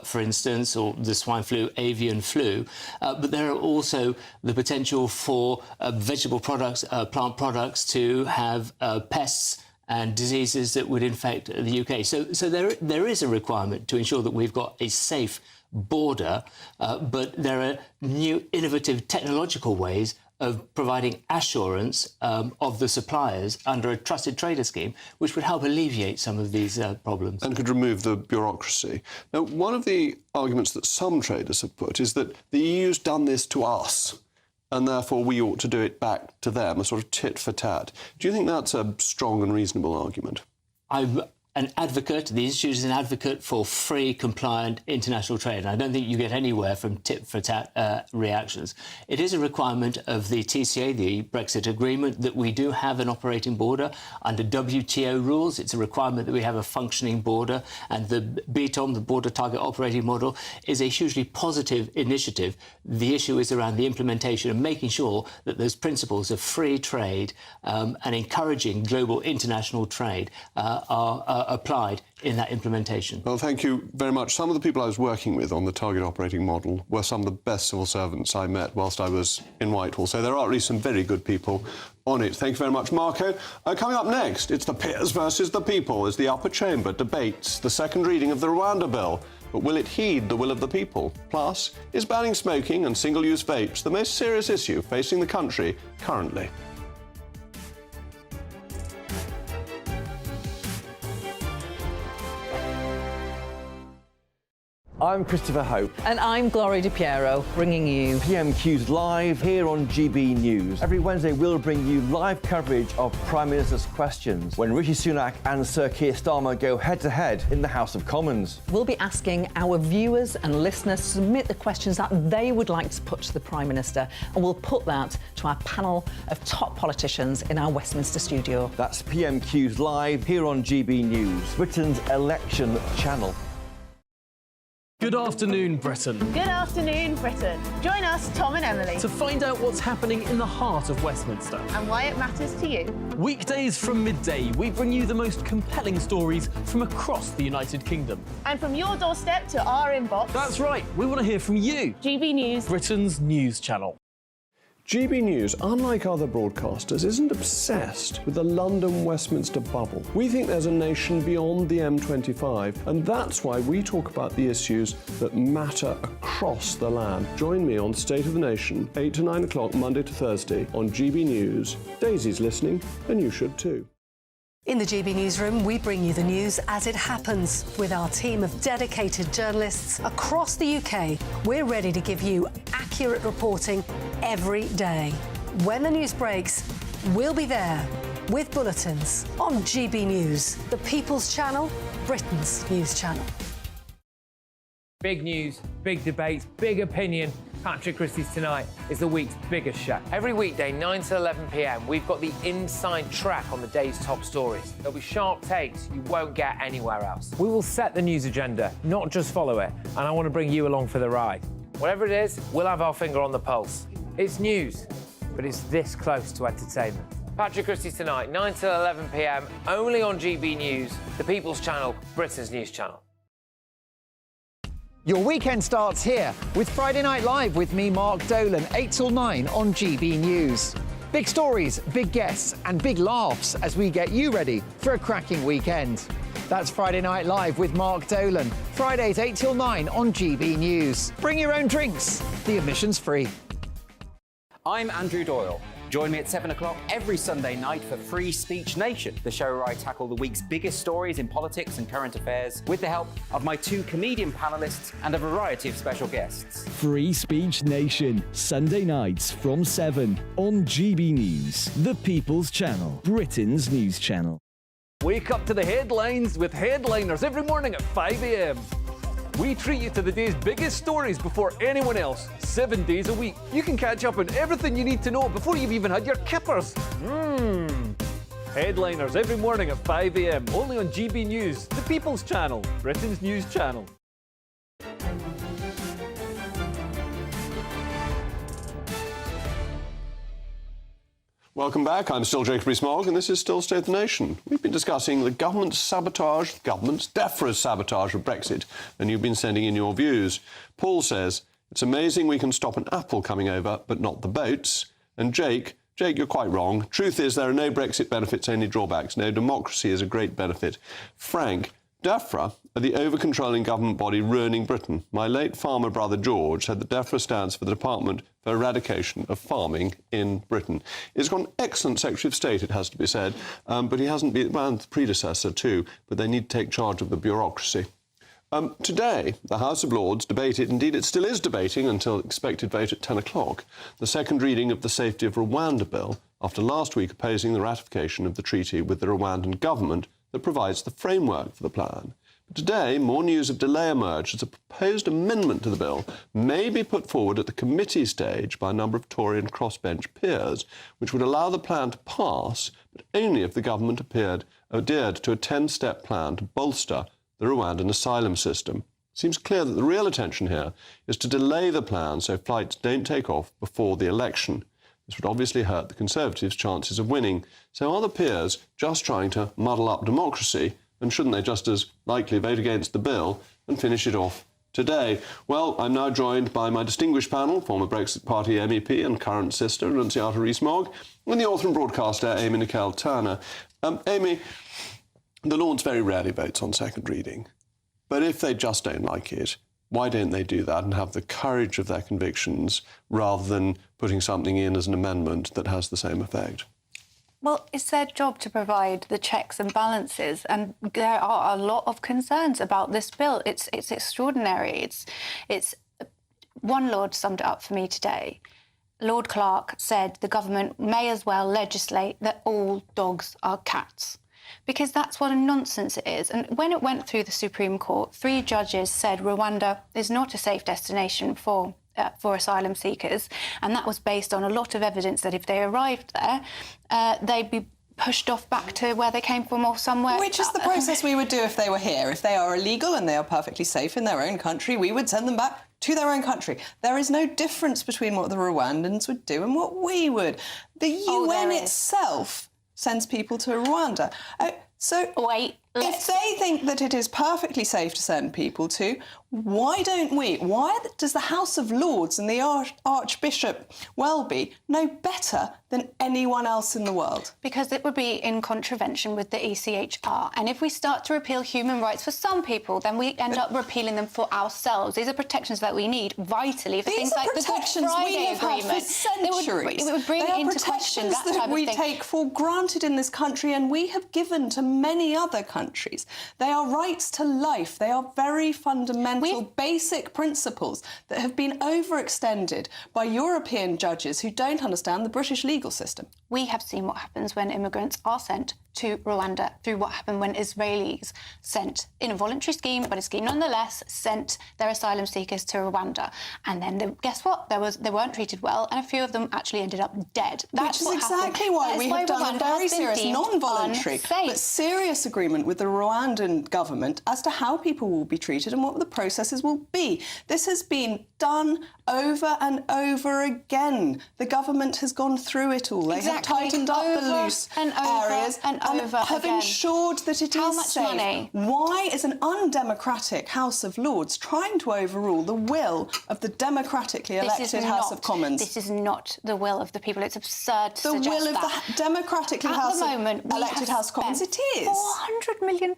for instance, or the swine flu, avian flu, but there are also the potential for vegetable products, plant products to have pests and diseases that would infect the UK. So there is a requirement to ensure that we've got a safe border, but there are new innovative technological ways of providing assurance of the suppliers under a trusted trader scheme, which would help alleviate some of these problems. And could remove the bureaucracy. Now, one of the arguments that some traders have put is that the EU's done this to us, and therefore we ought to do it back to them, a sort of tit for tat. Do you think that's a strong and reasonable argument? I'm an advocate, the Institute is an advocate for free, compliant international trade. And I don't think you get anywhere from tit-for-tat reactions. It is a requirement of the TCA, the Brexit agreement, that we do have an operating border. Under WTO rules, it's a requirement that we have a functioning border. And the BTOM, the Border Target Operating Model, is a hugely positive initiative. The issue is around the implementation and making sure that those principles of free trade and encouraging global international trade are applied in that implementation. Well, thank you very much. Some of the people I was working with on the target operating model were some of the best civil servants I met whilst I was in Whitehall. So there are at least some very good people on it. Thank you very much, Marco. Coming up next, it's the peers versus the people as the upper chamber debates the second reading of the Rwanda bill. But will it heed the will of the people? Plus, is banning smoking and single-use vapes the most serious issue facing the country currently? I'm Christopher Hope. And I'm Gloria Di Piero, bringing you PMQ's Live here on GB News. Every Wednesday, we'll bring you live coverage of Prime Minister's questions when Rishi Sunak and Sir Keir Starmer go head-to-head in the House of Commons. We'll be asking our viewers and listeners to submit the questions that they would like to put to the Prime Minister, and we'll put that to our panel of top politicians in our Westminster studio. That's PMQ's Live here on GB News, Britain's election channel. Good afternoon, Britain. Good afternoon, Britain. Join us, Tom and Emily, To find out what's happening in the heart of Westminster. and why it matters to you. Weekdays from midday, we bring you the most compelling stories from across the United Kingdom. And from your doorstep to our inbox. That's right, we want to hear from you. GB News, Britain's news channel. GB News, unlike other broadcasters, isn't obsessed with the London-Westminster bubble. We think there's a nation beyond the M25, and that's why we talk about the issues that matter across the land. Join me on State of the Nation, 8 to 9 o'clock, Monday to Thursday, on GB News. Daisy's listening, and you should too. In the GB Newsroom, we bring you the news as it happens. With our team of dedicated journalists across the UK, we're ready to give you accurate reporting every day. When the news breaks, we'll be there with bulletins on GB News, the People's Channel, Britain's news channel. Big news, big debates, big opinion. Patrick Christie's Tonight is the week's biggest show. Every weekday, 9 to 11 p.m, we've got the inside track on the day's top stories. There'll be sharp takes you won't get anywhere else. We will set the news agenda, not just follow it, and I want to bring you along for the ride. Whatever it is, we'll have our finger on the pulse. It's news, but it's this close to entertainment. Patrick Christie's Tonight, 9 to 11 p.m, only on GB News, the People's Channel, Britain's news channel. Your weekend starts here with Friday Night Live with me, Mark Dolan, 8 till 9 on GB News. Big stories, big guests and big laughs as we get you ready for a cracking weekend. That's Friday Night Live with Mark Dolan, Fridays 8 till 9 on GB News. Bring your own drinks, the admission's free. I'm Andrew Doyle. Join me at 7 o'clock every Sunday night for Free Speech Nation, the show where I tackle the week's biggest stories in politics and current affairs with the help of my two comedian panellists and a variety of special guests. Free Speech Nation, Sunday nights from 7 on GB News, the People's Channel, Britain's news channel. Wake up to the headlines with headliners every morning at 5 a.m. We treat you to the day's biggest stories before anyone else, 7 days a week. You can catch up on everything you need to know before you've even had your kippers. Headliners every morning at 5 a.m, only on GB News, the People's Channel, Britain's news channel. Welcome back. I'm still Jacob Rees-Mogg, and this is still State of the Nation. We've been discussing the government's DEFRA's sabotage of Brexit, and you've been sending in your views. Paul says, it's amazing we can stop an apple coming over, but not the boats. And Jake, you're quite wrong. Truth is, there are no Brexit benefits, only drawbacks. No, democracy is a great benefit. Frank, DEFRA are the over-controlling government body ruining Britain. My late farmer brother George said that DEFRA stands for the Department for Eradication of Farming in Britain. It's got an excellent Secretary of State, it has to be said, but he hasn't been, well, the predecessor too, but they need to take charge of the bureaucracy. Today, the House of Lords debated, indeed it still is debating until expected vote at 10 o'clock, the second reading of the Safety of Rwanda Bill, after last week opposing the ratification of the treaty with the Rwandan government that provides the framework for the plan. But today, more news of delay emerged as a proposed amendment to the bill may be put forward at the committee stage by a number of Tory and crossbench peers, which would allow the plan to pass, but only if the government adhered to a 10-step plan to bolster the Rwandan asylum system. It seems clear that the real attention here is to delay the plan so flights don't take off before the election. This would obviously hurt the Conservatives' chances of winning. So are the peers just trying to muddle up democracy, and shouldn't they just as likely vote against the bill and finish it off today? Well, I'm now joined by my distinguished panel, former Brexit Party MEP and current sister, Annunziata Rees-Mogg, and the author and broadcaster, Amy Nicole Turner. Amy, the Lords very rarely votes on second reading, but if they just don't like it, why don't they do that and have the courage of their convictions rather than putting something in as an amendment that has the same effect? Well, it's their job to provide the checks and balances, and there are a lot of concerns about this bill. It's extraordinary. It's one Lord summed it up for me today. Lord Clark said the government may as well legislate that all dogs are cats, because that's what a nonsense it is. And when it went through the Supreme Court, 3 judges said Rwanda is not a safe destination for asylum seekers, and that was based on a lot of evidence that if they arrived there, they'd be pushed off back to where they came from or somewhere. Which is the process we would do if they were here. If they are illegal and they are perfectly safe in their own country, we would send them back to their own country. There is no difference between what the Rwandans would do and what we would. The UN itself sends people to Rwanda. So if they think that it is perfectly safe to send people to, why don't we? Why does the House of Lords and the Archbishop Welby know better than anyone else in the world? Because it would be in contravention with the ECHR. And if we start to repeal human rights for some people, then we end up repealing them for ourselves. These are protections that we need vitally for things like the Good Friday Agreement. Centuries. It would bring into question that type of we thing. take for granted in this country and we have given to many other countries. They are rights to life. They are very fundamental, basic principles that have been overextended by European judges who don't understand the British legal system. We have seen what happens when immigrants are sent to Rwanda, through what happened when Israelis sent, in a voluntary scheme, but a scheme nonetheless, sent their asylum seekers to Rwanda. And then, guess what? They weren't treated well, and a few of them actually ended up dead. Which is exactly why we have done a very serious, non-voluntary, but serious agreement with the Rwandan government as to how people will be treated and what the processes will be. This has been done over and over again. The government has gone through it all. They have tightened up the loose areas and have ensured that it is safe. How much money? Why is an undemocratic House of Lords trying to overrule the will of the democratically elected House of Commons? This is not the will of the people. It's absurd to suggest the will of that. the democratically elected House of Commons. It is. £400 million.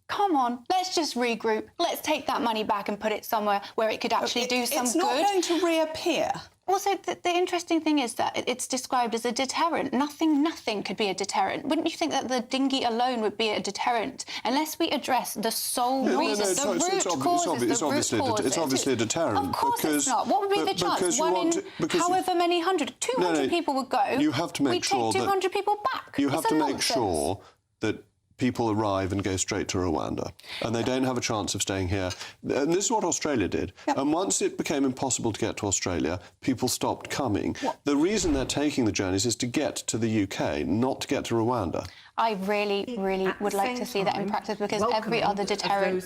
Come on, let's just regroup. Let's take that money back and put it somewhere where it could actually do some good. It's not going to reappear. Also, the interesting thing is that it's described as a deterrent. Nothing could be a deterrent. Wouldn't you think that the dinghy alone would be a deterrent? Unless we address the sole reason, the root causes. It's obviously a deterrent. Of course it's not. What would be the chance? One in however many hundred? 200 people would go. You have to make sure we take 200 people back. You have to make sure that people arrive and go straight to Rwanda, and they don't have a chance of staying here. And this is what Australia did. Yep. And once it became impossible to get to Australia, people stopped coming. The reason they're taking the journeys is to get to the UK, not to get to Rwanda. I really would like to see that in practice, because every other deterrent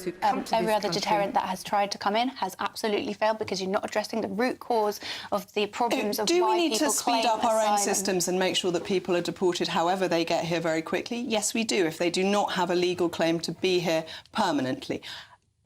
that has tried to come in has absolutely failed, because you're not addressing the root cause of the problems of why people claim asylum. Do we need to speed up our own systems and make sure that people are deported however they get here very quickly? Yes, we do, if they do not have a legal claim to be here permanently.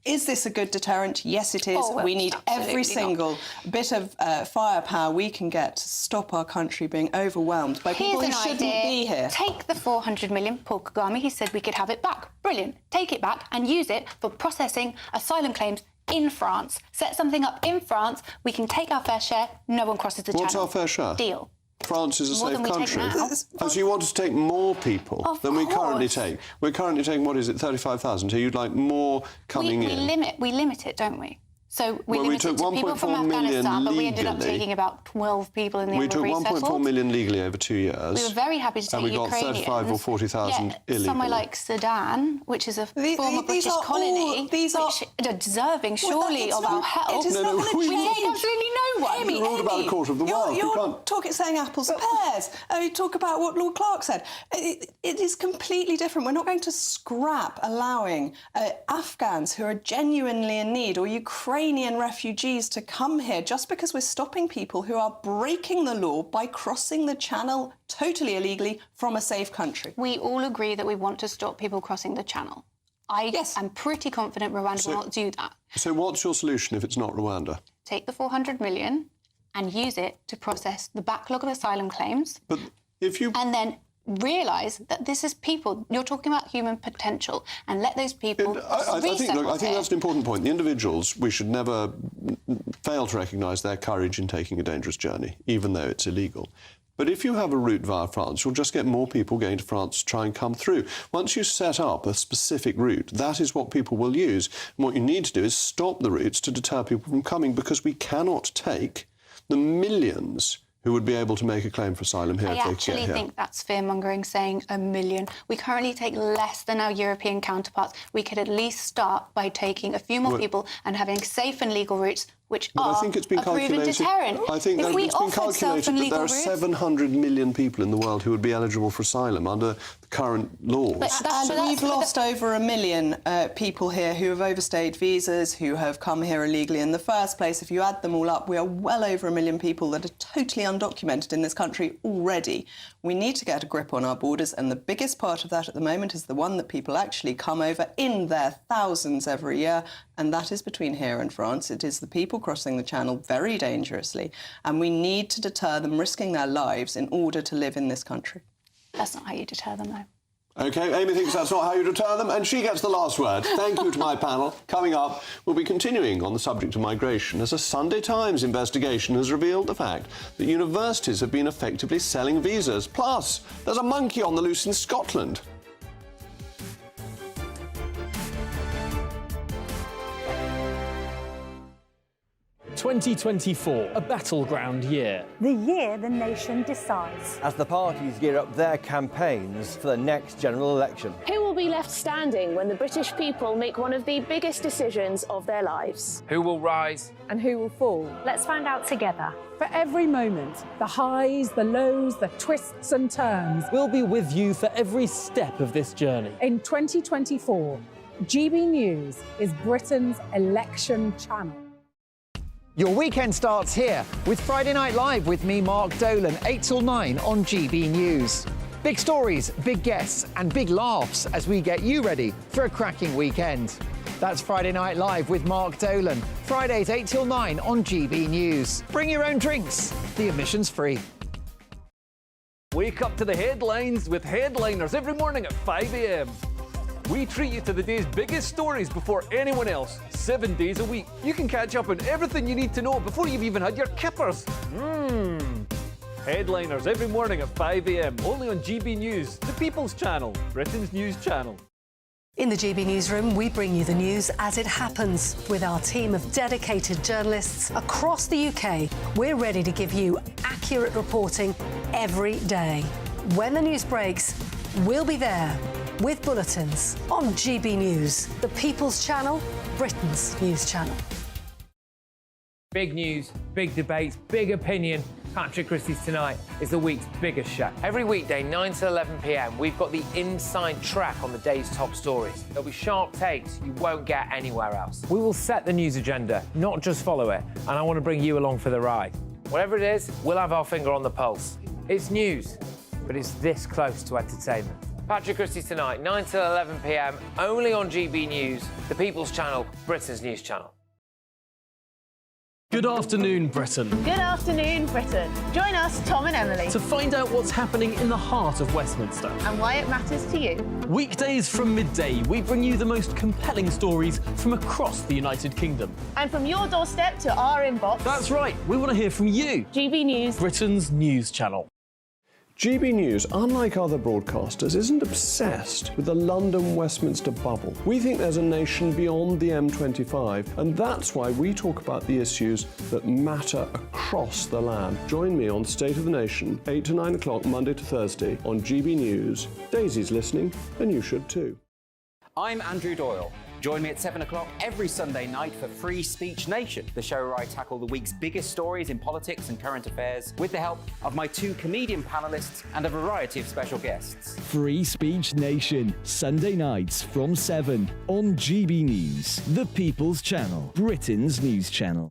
Is this a good deterrent? Yes, it is. Oh, well, we need every single bit of firepower we can get to stop our country being overwhelmed by people who shouldn't be here. Take the 400 million, Paul Kagame, he said we could have it back. brilliant. Take it back and use it for processing asylum claims in France. Set something up in France, we can take our fair share, no one crosses the channel. What's our fair share? Deal. France is a More safe than we take country. now. Oh, so you want us to take more people than we currently course. take? We're currently taking, what is it, 35,000? So you'd like more coming in? We limit it, don't we? So we Well, we limited took to people from 1.4 million Afghanistan, but we ended up legally. taking about 12 people in the We end took were 1.4 resettled. million legally over 2 years. We were very happy to take and we got Ukrainians. 35 or 40,000 illegally. Somewhere like Sudan, which is a former these British are colony, all- these are- which are deserving, surely, it's of not- our help. it is not gonna we change. take absolutely no one. Amy, We're all about a quarter of the world. We You're can't- talking, saying apples and pears. You talk about what Lord Clark said. It is completely different. We're not going to scrap allowing Afghans who are genuinely in need or Ukrainian refugees to come here just because we're stopping people who are breaking the law by crossing the channel totally illegally from a safe country. We all agree that we want to stop people crossing the channel. I am pretty confident Rwanda will not do that. So what's your solution if it's not Rwanda? Take the 400 million and use it to process the backlog of asylum claims. But if you... And then realise that this is people. You're talking about human potential, and let those people I think here. that's an important point. The individuals, we should never fail to recognise their courage in taking a dangerous journey, even though it's illegal. But if you have a route via France, you'll just get more people going to France to try and come through. Once you set up a specific route, that is what people will use. And what you need to do is stop the routes to deter people from coming, because we cannot take the millions who would be able to make a claim for asylum here I if they get actually here. think that's fear-mongering, saying 1 million. We currently take less than our European counterparts. We could at least start by taking a few more Well- people and having safe and legal routes, which But are I think it's been a proven calculated. deterrent. I think if that we it's been offered safe calculated and that legal there are routes, 700 million people in the world who would be eligible for asylum under the current laws. And we've lost over 1 million people here who have overstayed visas, who have come here illegally in the first place. If you add them all up, we are well over 1 million people that are totally undocumented in this country already. We need to get a grip on our borders, and the biggest part of that at the moment is the one that people actually come over in their thousands every year, and that is between here and France. It is the people crossing the channel very dangerously, and we need to deter them risking their lives in order to live in this country. That's not how you deter them, though. OK, Amy thinks that's not how you deter them, and she gets the last word. Thank you to my panel. Coming up, we'll be continuing on the subject of migration, as a Sunday Times investigation has revealed the fact that universities have been effectively selling visas. Plus, there's a monkey on the loose in Scotland. 2024, a battleground year. The year the nation decides. As the parties gear up their campaigns for the next general election. Who will be left standing when the British people make one of the biggest decisions of their lives? Who will rise? And who will fall? Let's find out together. For every moment, the highs, the lows, the twists and turns. We'll be with you for every step of this journey. In 2024, GB News is Britain's election channel. Your weekend starts here with Friday Night Live with me, Mark Dolan, 8 till 9 on GB News. Big stories, big guests and big laughs as we get you ready for a cracking weekend. That's Friday Night Live with Mark Dolan, Fridays 8 till 9 on GB News. Bring your own drinks, the admission's free. Wake up to the headlines with headliners every morning at 5 a.m. We treat you to the day's biggest stories before anyone else, 7 days a week. You can catch up on everything you need to know before you've even had your kippers. Headliners every morning at 5 a.m, only on GB News, the People's Channel, Britain's news channel. In the GB Newsroom, we bring you the news as it happens. With our team of dedicated journalists across the UK, we're ready to give you accurate reporting every day. When the news breaks, we'll be there with bulletins on GB News, the People's Channel, Britain's news channel. Big news, big debates, big opinion. Patrick Christie's Tonight is the week's biggest show. Every weekday, 9 to 11 p.m, we've got the inside track on the day's top stories. There'll be sharp takes you won't get anywhere else. We will set the news agenda, not just follow it, and I want to bring you along for the ride. Whatever it is, we'll have our finger on the pulse. It's news, but it's this close to entertainment. Patrick Christie's Tonight, 9 to 11 p.m, only on GB News, the People's Channel, Britain's news channel. Good afternoon, Britain. Good afternoon, Britain. Join us, Tom and Emily, To find out what's happening in the heart of Westminster. and why it matters to you. Weekdays from midday, we bring you the most compelling stories from across the United Kingdom. And from your doorstep to our inbox. That's right, we want to hear from you. GB News, Britain's news channel. GB News, unlike other broadcasters, isn't obsessed with the London-Westminster bubble. We think there's a nation beyond the M25, and that's why we talk about the issues that matter across the land. Join me on State of the Nation, 8 to 9 o'clock, Monday to Thursday, on GB News. Daisy's listening, and you should too. I'm Andrew Doyle. Join me at 7 o'clock every Sunday night for Free Speech Nation, the show where I tackle the week's biggest stories in politics and current affairs with the help of my two comedian panellists and a variety of special guests. Free Speech Nation, Sunday nights from 7 on GB News, the People's Channel, Britain's news channel.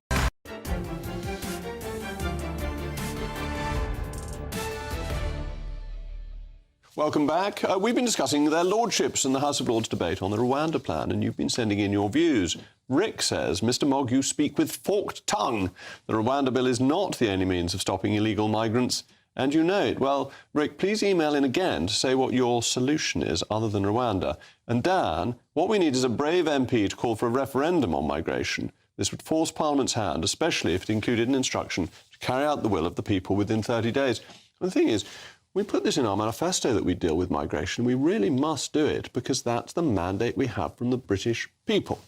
Welcome back. We've been discussing their lordships and the House of Lords debate on the Rwanda plan, and you've been sending in your views. Rick says, Mr Mogg, you speak with forked tongue. The Rwanda bill is not the only means of stopping illegal migrants, and you know it. Well, Rick, please email in again to say what your solution is other than Rwanda. And Dan, what we need is a brave MP to call for a referendum on migration. This would force Parliament's hand, especially if it included an instruction to carry out the will of the people within 30 days. And the thing is, we put this in our manifesto that we deal with migration. We really must do it because that's the mandate we have from the British people.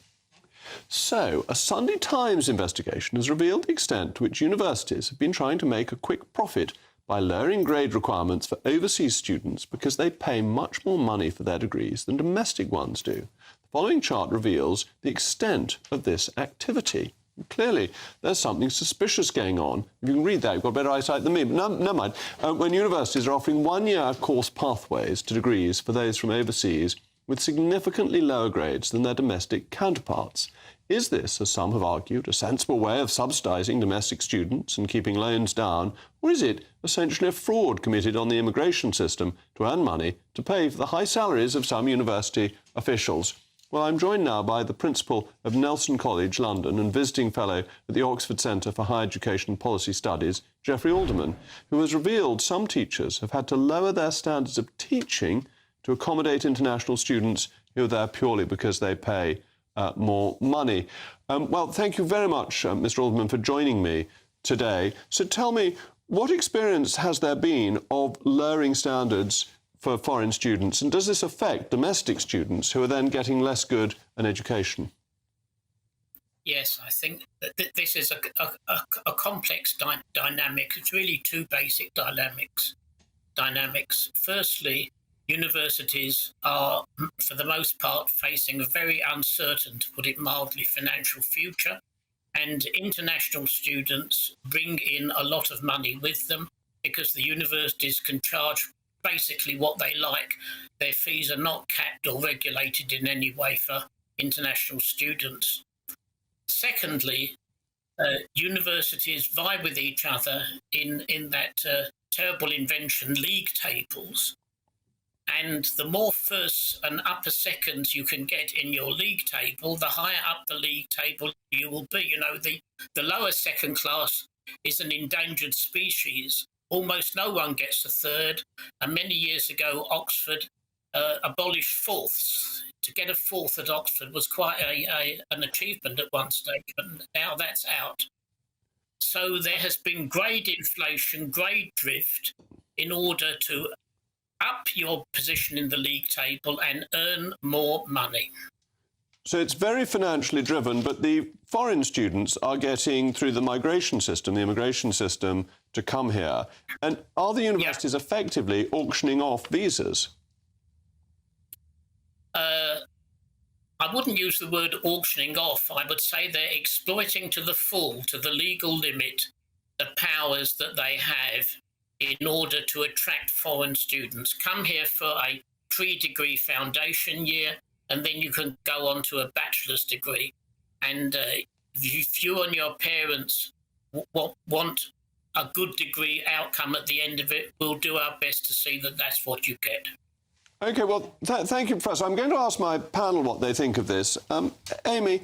So, a Sunday Times investigation has revealed the extent to which universities have been trying to make a quick profit by lowering grade requirements for overseas students because they pay much more money for their degrees than domestic ones do. The following chart reveals the extent of this activity. Clearly, there's something suspicious going on. If you can read that, you've got better eyesight than me. But never mind. When universities are offering one-year course pathways to degrees for those from overseas with significantly lower grades than their domestic counterparts. Is this, as some have argued, a sensible way of subsidising domestic students and keeping loans down, or is it essentially a fraud committed on the immigration system to earn money to pay for the high salaries of some university officials? Well, I'm joined now by the principal of Nelson College, London, and visiting fellow at the Oxford Centre for Higher Education and Policy Studies, Geoffrey Alderman, who has revealed some teachers have had to lower their standards of teaching to accommodate international students who are there purely because they pay more money. Well, thank you very much, Mr. Alderman, for joining me today. So tell me, what experience has there been of lowering standards for foreign students, and does this affect domestic students who are then getting less good an education? Yes, I think that this is a complex dynamic. It's really two basic dynamics. Firstly, universities are, for the most part, facing a very uncertain, to put it mildly, financial future, and international students bring in a lot of money with them because the universities can charge basically what they like. Their fees are not capped or regulated in any way for international students. Secondly, universities vie with each other in that terrible invention, league tables. And the more firsts and upper seconds you can get in your league table, the higher up the league table you will be. You know, the lower second class is an endangered species. Almost no one gets a third, and many years ago, Oxford abolished fourths. To get a fourth at Oxford was quite an achievement at one stage, but now that's out. So there has been grade inflation, grade drift, in order to up your position in the league table and earn more money. So it's very financially driven, but the foreign students are getting, through the migration system, the immigration system, to come here. And are the universities effectively auctioning off visas? I wouldn't use the word auctioning off. I would say they're exploiting to the full, to the legal limit, the powers that they have in order to attract foreign students. Come here for a pre-degree foundation year, and then you can go on to a bachelor's degree. And if you and your parents want a good degree outcome at the end of it, we'll do our best to see that that's what you get. OK, well, thank you, Professor. I'm going to ask my panel what they think of this. Amy,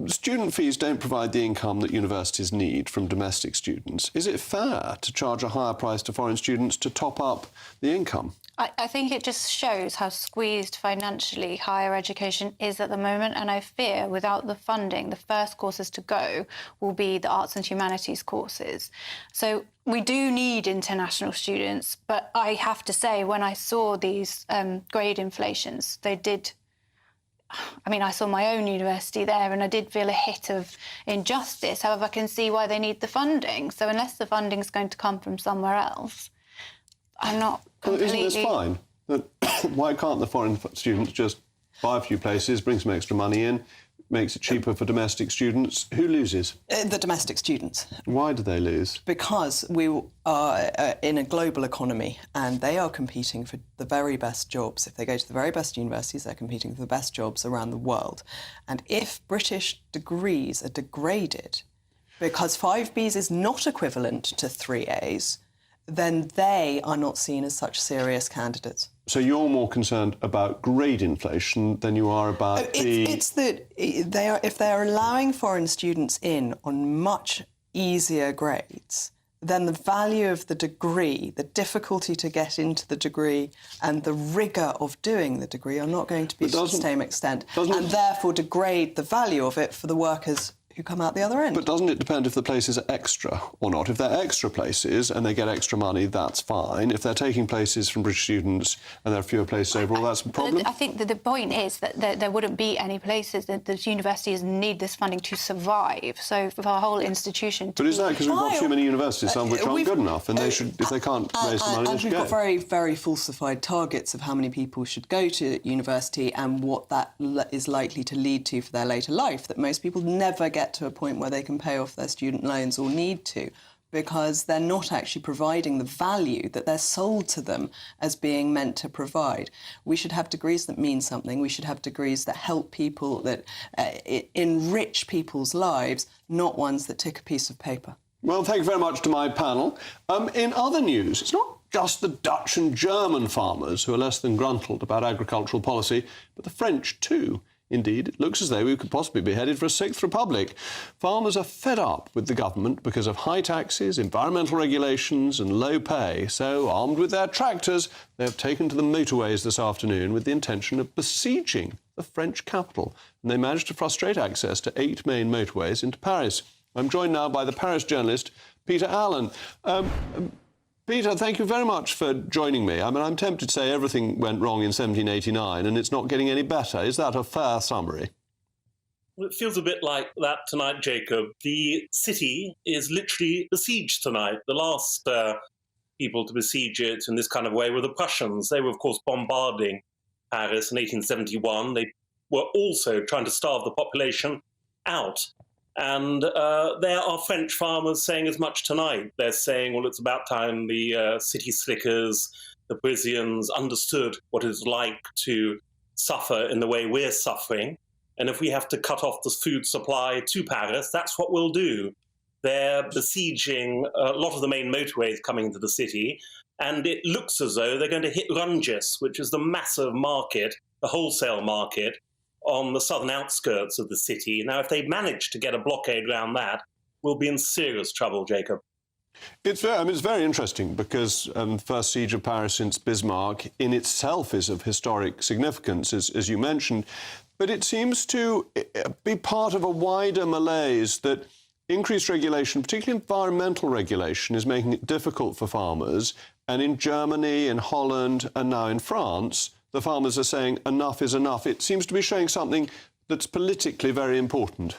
Student fees don't provide the income that universities need from domestic students. Is it fair to charge a higher price to foreign students to top up the income? I think it just shows how squeezed financially higher education is at the moment, and I fear without the funding, the first courses to go will be the arts and humanities courses. So we do need international students, but I have to say, when I saw these grade inflations, they did... I mean, I saw my own university there and I did feel a hit of injustice. However, I can see why they need the funding. So unless the funding is going to come from somewhere else, I'm not completely... Well, isn't this fine? Why can't the foreign students just buy a few places, bring some extra money in, makes it cheaper for domestic students? Who loses? The domestic students. Why do they lose? Because we are in a global economy and they are competing for the very best jobs. If they go to the very best universities, they're competing for the best jobs around the world. And if British degrees are degraded because 5Bs is not equivalent to 3As, then they are not seen as such serious candidates. So you're more concerned about grade inflation than you are about It's that if they're allowing foreign students in on much easier grades, then the value of the degree, the difficulty to get into the degree and the rigour of doing the degree are not going to be to the same extent, and therefore degrade the value of it for the workers who come out the other end. But doesn't it depend if the places are extra or not? If they're extra places and they get extra money, that's fine. If they're taking places from British students and there are fewer places overall, that's a problem? I think that the point is that there wouldn't be any places that the universities need this funding to survive. So for our whole institution to... But is that because we've got too many universities, some of which aren't good enough, and they should, if they can't raise the money, they should we've go? got very, very falsified targets of how many people should go to university and what that is likely to lead to for their later life, that most people never get to a point where they can pay off their student loans or need to, because they're not actually providing the value that they're sold to them as being meant to provide. We should have degrees that mean something. We should have degrees that help people, that enrich people's lives, not ones that tick a piece of paper. Well, thank you very much to my panel. In other news, it's not just the Dutch and German farmers who are less than gruntled about agricultural policy, but the French too. Indeed, it looks as though we could possibly be headed for a sixth republic. Farmers are fed up with the government because of high taxes, environmental regulations and low pay. So, armed with their tractors, they have taken to the motorways this afternoon with the intention of besieging the French capital. And they managed to frustrate access to 8 main motorways into Paris. I'm joined now by the Paris journalist, Peter Allen. Peter, thank you very much for joining me. I mean, I'm tempted to say everything went wrong in 1789 and it's not getting any better. Is that a fair summary? Well, it feels a bit like that tonight, Jacob. The city is literally besieged tonight. The last people to besiege it in this kind of way were the Prussians. They were, of course, bombarding Paris in 1871. They were also trying to starve the population out. And there are French farmers saying as much tonight. They're saying, well, it's about time the city slickers, the Parisians understood what it's like to suffer in the way we're suffering. And if we have to cut off the food supply to Paris, that's what we'll do. They're besieging a lot of the main motorways coming into the city. And it looks as though they're going to hit Rungis, which is the massive market, the wholesale market, on the southern outskirts of the city. Now, if they manage to get a blockade around that, we'll be in serious trouble, Jacob. It's very interesting because the first siege of Paris since Bismarck in itself is of historic significance, as you mentioned, but it seems to be part of a wider malaise that increased regulation, particularly environmental regulation, is making it difficult for farmers. And in Germany, in Holland, and now in France, the farmers are saying enough is enough. It seems to be showing something that's politically very important.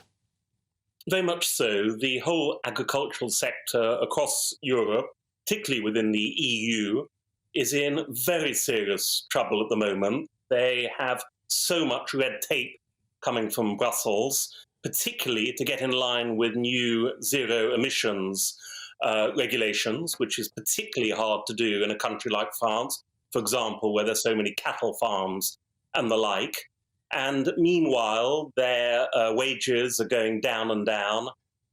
Very much so. The whole agricultural sector across Europe, particularly within the EU, is in very serious trouble at the moment. They have so much red tape coming from Brussels, particularly to get in line with new zero emissions regulations, which is particularly hard to do in a country like France, for example, where there's so many cattle farms and the like. And meanwhile, their wages are going down and down.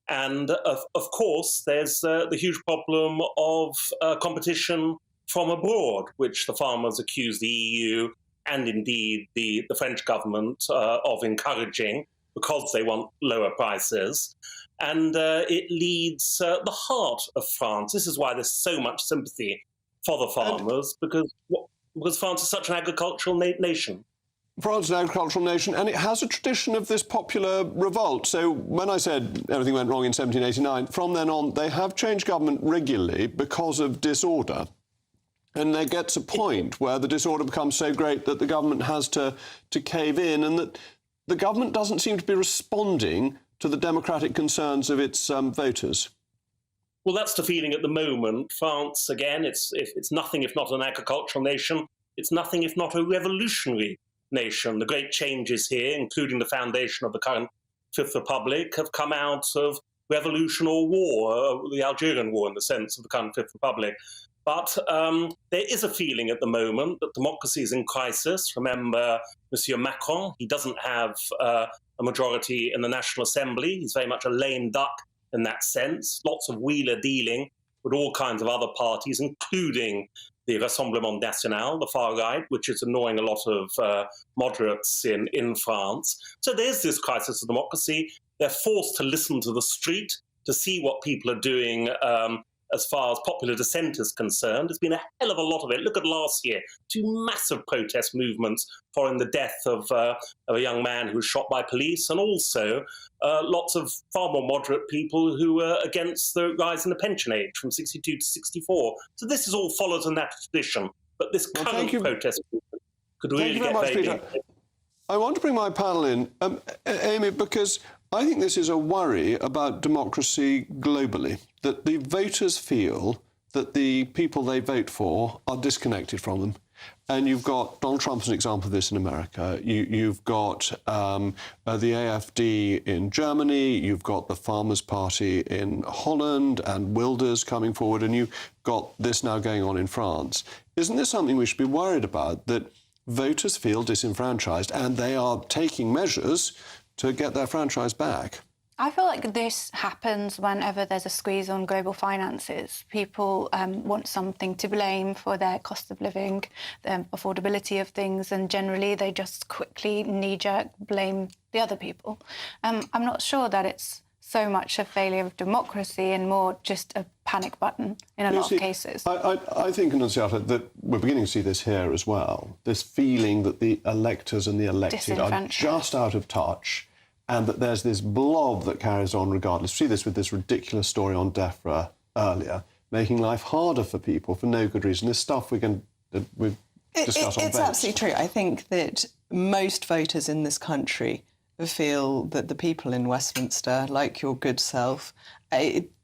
And of course, there's the huge problem of competition from abroad, which the farmers accuse the EU and indeed the French government of encouraging. because they want lower prices. And it leads the heart of France. This is why there's so much sympathy for the farmers, because France is such an agricultural nation. France is an agricultural nation, and it has a tradition of this popular revolt. So when I said everything went wrong in 1789, from then on, they have changed government regularly because of disorder. And there gets a point where the disorder becomes so great that the government has to cave in, and that the government doesn't seem to be responding to the democratic concerns of its voters. Well, that's the feeling at the moment. France, again, it's nothing if not an agricultural nation. It's nothing if not a revolutionary nation. The great changes here, including the foundation of the current Fifth Republic, have come out of revolution or war, the Algerian War in the sense of the current Fifth Republic. But there is a feeling at the moment that democracy is in crisis. Remember, Monsieur Macron, he doesn't have a majority in the National Assembly. He's very much a lame duck in that sense. Lots of wheeler dealing with all kinds of other parties, including the Rassemblement National, the far right, which is annoying a lot of moderates in France. So there's this crisis of democracy. They're forced to listen to the street, to see what people are doing as far as popular dissent is concerned. There's been a hell of a lot of it. Look at last year, 2 massive protest movements following the death of a young man who was shot by police, and also lots of far more moderate people who were against the rise in the pension age from 62 to 64. So this is all follows in that tradition. But this current protest movement could really get very big. I want to bring my panel in, Amy, because I think this is a worry about democracy globally, that the voters feel that the people they vote for are disconnected from them. And you've got Donald Trump as an example of this in America. You've got the AfD in Germany. You've got the Farmers' Party in Holland and Wilders coming forward. And you've got this now going on in France. Isn't this something we should be worried about, that voters feel disenfranchised and they are taking measures to get their franchise back? I feel like this happens whenever there's a squeeze on global finances. People want something to blame for their cost of living, the affordability of things, and generally they just quickly knee-jerk blame the other people. I'm not sure that it's so much a failure of democracy and more just a panic button in a lot of cases. I think, Annunziata, that we're beginning to see this here as well, this feeling that the electors and the elected are just out of touch, and that there's this blob that carries on regardless. We see this with this ridiculous story on DEFRA earlier, making life harder for people for no good reason. This stuff we've discussed on It's absolutely true. I think that most voters in this country feel that the people in Westminster, like your good self,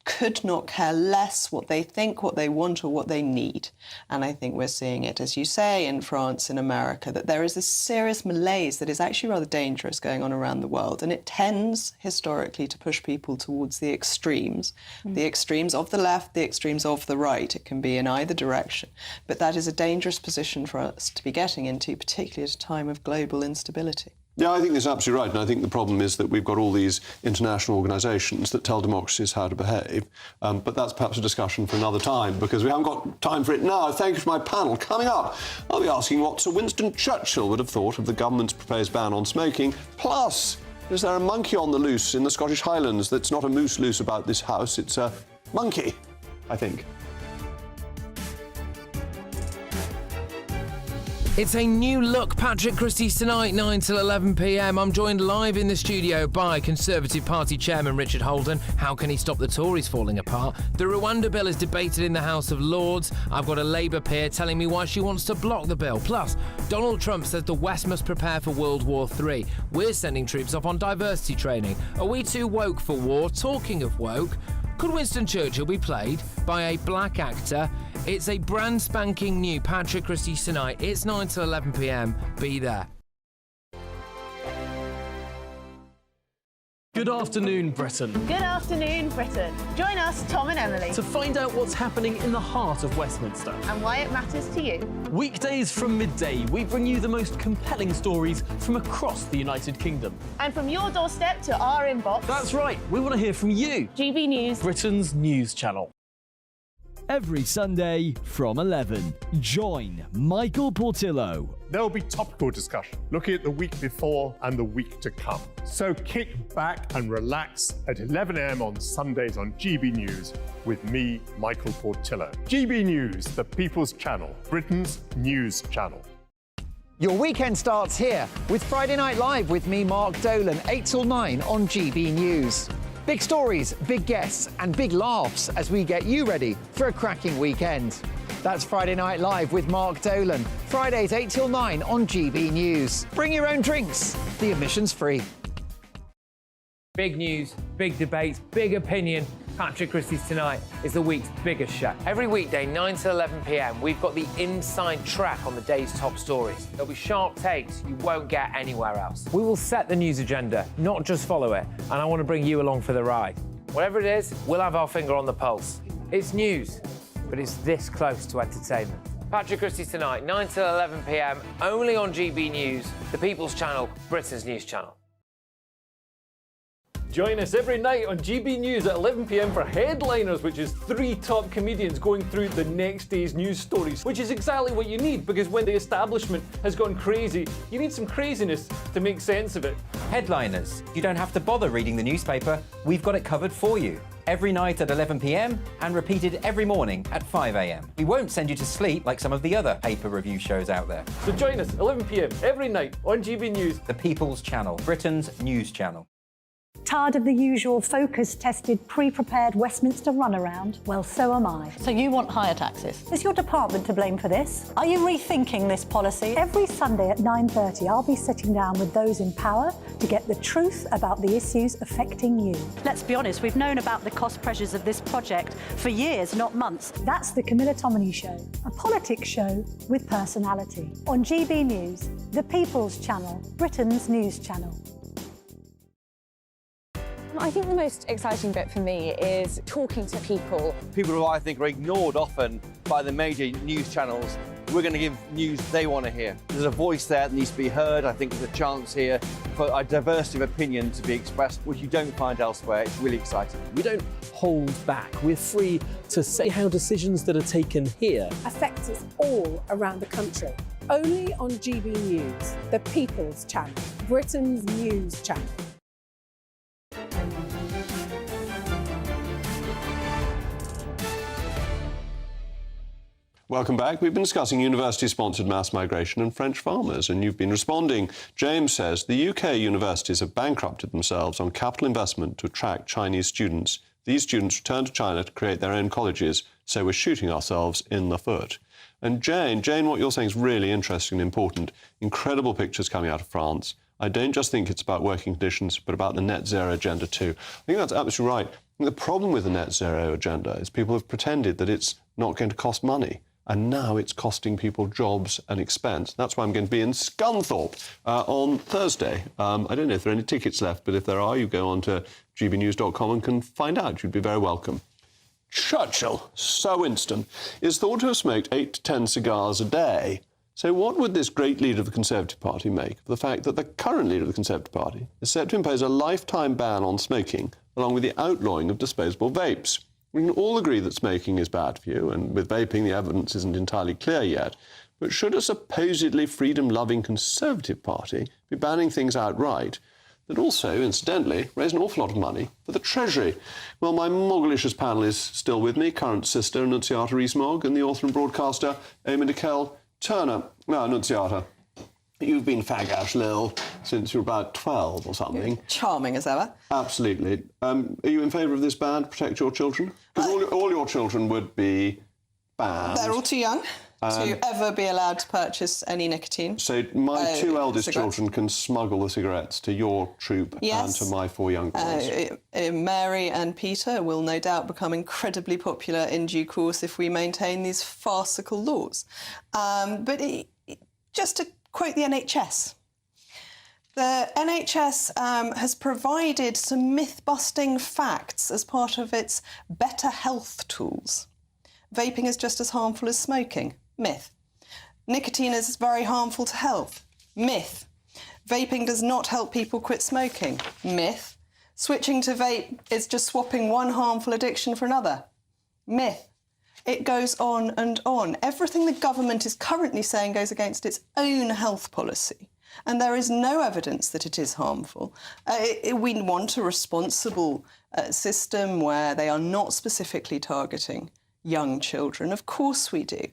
could not care less what they think, what they want, or what they need. And I think we're seeing it, as you say, in France, in America, that there is this serious malaise that is actually rather dangerous going on around the world. And it tends, historically, to push people towards the extremes of the left, the extremes of the right. It can be in either direction. But that is a dangerous position for us to be getting into, particularly at a time of global instability. Yeah, I think that's absolutely right. And I think the problem is that we've got all these international organisations that tell democracies how to behave. But that's perhaps a discussion for another time, because we haven't got time for it now. Thank you to my panel. Coming up, I'll be asking what Sir Winston Churchill would have thought of the government's proposed ban on smoking. Plus, is there a monkey on the loose in the Scottish Highlands that's not a moose loose about this house? It's a monkey, I think. It's a new look, Patrick Christie's tonight, 9 till 11 p.m. I'm joined live in the studio by Conservative Party Chairman Richard Holden. How can he stop the Tories falling apart? The Rwanda bill is debated in the House of Lords. I've got a Labour peer telling me why she wants to block the bill. Plus, Donald Trump says the West must prepare for World War III. We're sending troops off on diversity training. Are we too woke for war? Talking of woke, could Winston Churchill be played by a black actor? It's a brand spanking new Patrick Christie's tonight. It's 9 till 11 p.m. Be there. Good afternoon, Britain. Good afternoon, Britain. Join us, Tom and Emily, to find out what's happening in the heart of Westminster and why it matters to you. Weekdays from midday, we bring you the most compelling stories from across the United Kingdom. And from your doorstep to our inbox. That's right, we want to hear from you. GB News, Britain's news channel. every Sunday from 11. Join Michael Portillo. There'll be topical discussion, looking at the week before and the week to come. So kick back and relax at 11 a.m. on Sundays on GB News with me, Michael Portillo. GB News, the People's Channel, Britain's news channel. Your weekend starts here with Friday Night Live with me, Mark Dolan, 8 till 9 on GB News. Big stories, big guests and big laughs as we get you ready for a cracking weekend. That's Friday Night Live with Mark Dolan. Fridays 8 till 9 on GB News. Bring your own drinks. The admission's free. Big news, big debates, big opinion. Patrick Christie's Tonight is the week's biggest show. Every weekday, 9 to 11 p.m, we've got the inside track on the day's top stories. There'll be sharp takes you won't get anywhere else. We will set the news agenda, not just follow it, and I want to bring you along for the ride. Whatever it is, we'll have our finger on the pulse. It's news, but it's this close to entertainment. Patrick Christie's Tonight, 9 to 11 p.m, only on GB News, the People's Channel, Britain's news channel. Join us every night on GB News at 11 p.m. for Headliners, which is 3 top comedians going through the next day's news stories, which is exactly what you need, because when the establishment has gone crazy, you need some craziness to make sense of it. Headliners. You don't have to bother reading the newspaper. We've got it covered for you. Every night at 11 p.m. and repeated every morning at 5 a.m. We won't send you to sleep like some of the other paper review shows out there. So join us 11 p.m. every night on GB News. The People's Channel, Britain's news channel. Tired of the usual focus-tested, pre-prepared Westminster runaround? Well, so am I. So you want higher taxes? Is your department to blame for this? Are you rethinking this policy? Every Sunday at 9:30, I'll be sitting down with those in power to get the truth about the issues affecting you. Let's be honest, we've known about the cost pressures of this project for years, not months. That's the Camilla Tominey Show, a politics show with personality. On GB News, the People's Channel, Britain's news channel. I think the most exciting bit for me is talking to people. People who I think are ignored often by the major news channels. We're going to give news they want to hear. There's a voice there that needs to be heard. I think there's a chance here for a diversity of opinion to be expressed, which you don't find elsewhere. It's really exciting. We don't hold back. We're free to say how decisions that are taken here affect us all around the country. Only on GB News, the People's Channel, Britain's news channel. Welcome back. We've been discussing university-sponsored mass migration and French farmers, and you've been responding. James says the UK universities have bankrupted themselves on capital investment to attract Chinese students. These students return to China to create their own colleges, so we're shooting ourselves in the foot. And Jane, what you're saying is really interesting and important. Incredible pictures coming out of France. I don't just think it's about working conditions, but about the net zero agenda too. I think that's absolutely right. The problem with the net zero agenda is people have pretended that it's not going to cost money. And now it's costing people jobs and expense. That's why I'm going to be in Scunthorpe on Thursday. I don't know if there are any tickets left, but if there are, you go on to gbnews.com and can find out. You'd be very welcome. Churchill, Sir Winston, is thought to have smoked 8 to 10 cigars a day. So what would this great leader of the Conservative Party make of the fact that the current leader of the Conservative Party is set to impose a lifetime ban on smoking, along with the outlawing of disposable vapes? We can all agree that smoking is bad for you, and with vaping the evidence isn't entirely clear yet. But should a supposedly freedom-loving Conservative Party be banning things outright that also, incidentally, raise an awful lot of money for the Treasury? Well, my Moggalicious panel is still with me, current sister Annunziata Rees-Mogg and the author and broadcaster Eamon de Kell Turner. Now, Annunziata, you've been fag-ash lil since you were about 12 or something. Charming as ever. Absolutely. Are you in favour of this ban to protect your children? Because all your children would be banned. They're all too young to ever be allowed to purchase any nicotine. So my 2 eldest cigarettes. children can smuggle the cigarettes to your troop and to my 4 young ones. Mary and Peter will no doubt become incredibly popular in due course if we maintain these farcical laws. Just to quote the NHS. The NHS has provided some myth-busting facts as part of its better health tools. Vaping is just as harmful as smoking. Myth. Nicotine is very harmful to health. Myth. Vaping does not help people quit smoking. Myth. Switching to vape is just swapping one harmful addiction for another. Myth. It goes on and on. Everything the government is currently saying goes against its own health policy. And there is no evidence that it is harmful. We want a responsible system where they are not specifically targeting young children. Of course we do.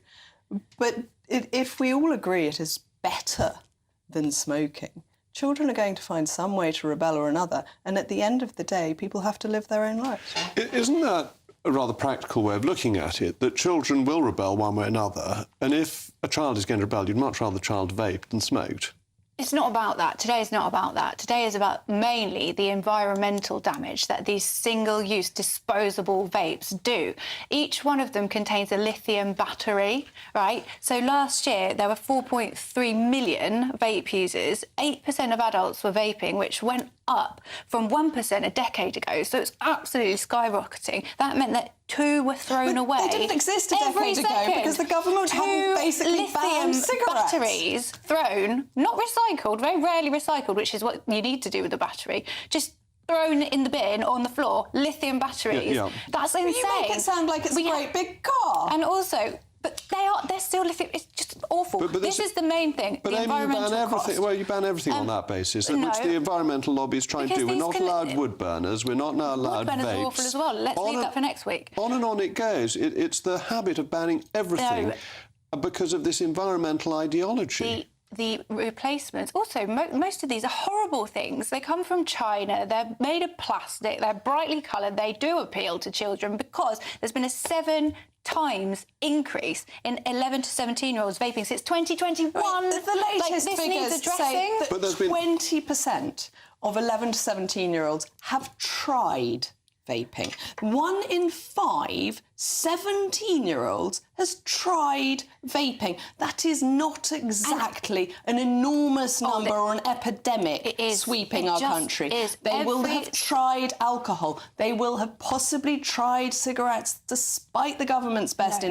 But if we all agree it is better than smoking, children are going to find some way to rebel or another. And at the end of the day, people have to live their own lives. Isn't that a rather practical way of looking at it, that children will rebel one way or another? And if a child is going to rebel, you'd much rather the child vaped than smoked. It's not about that. Today is not about that. Today is about mainly the environmental damage that these single-use disposable vapes do. Each one of them contains a lithium battery, right? So last year, there were 4.3 million vape users. 8% of adults were vaping, which went up from 1% a decade ago. So it's absolutely skyrocketing. That meant that 2 were thrown away. They didn't exist a decade ago because the government hadn't basically banned cigarettes. Batteries thrown, not recycled, very rarely recycled, which is what you need to do with a battery, just thrown in the bin on the floor, lithium batteries. Yeah. That's insane. You make it sound like it's a great big car. And also, but they're still lithium. It's just awful. But this is the main thing, But the Amy, environmental you ban everything. cost. Well, you ban everything on that basis, no. which the environmental lobbies try and Because do. We're these not allowed wood burners. We're not now allowed Wood burners vapes. are awful as well. Let's leave that for next week. On and on it goes. It's the habit of banning everything because of this environmental ideology. The replacements, also, most of these are horrible things. They come from China, they're made of plastic, they're brightly coloured, they do appeal to children because there's been a 7 times increase in 11 to 17-year-olds vaping since 2021. The latest this figures needs addressing. say that But there's been 20% of 11 to 17-year-olds have tried vaping. 1 in 5 17-year-olds has tried vaping. That is not exactly an enormous number or an epidemic sweeping our country. They will have tried alcohol. They will have possibly tried cigarettes, despite the government's best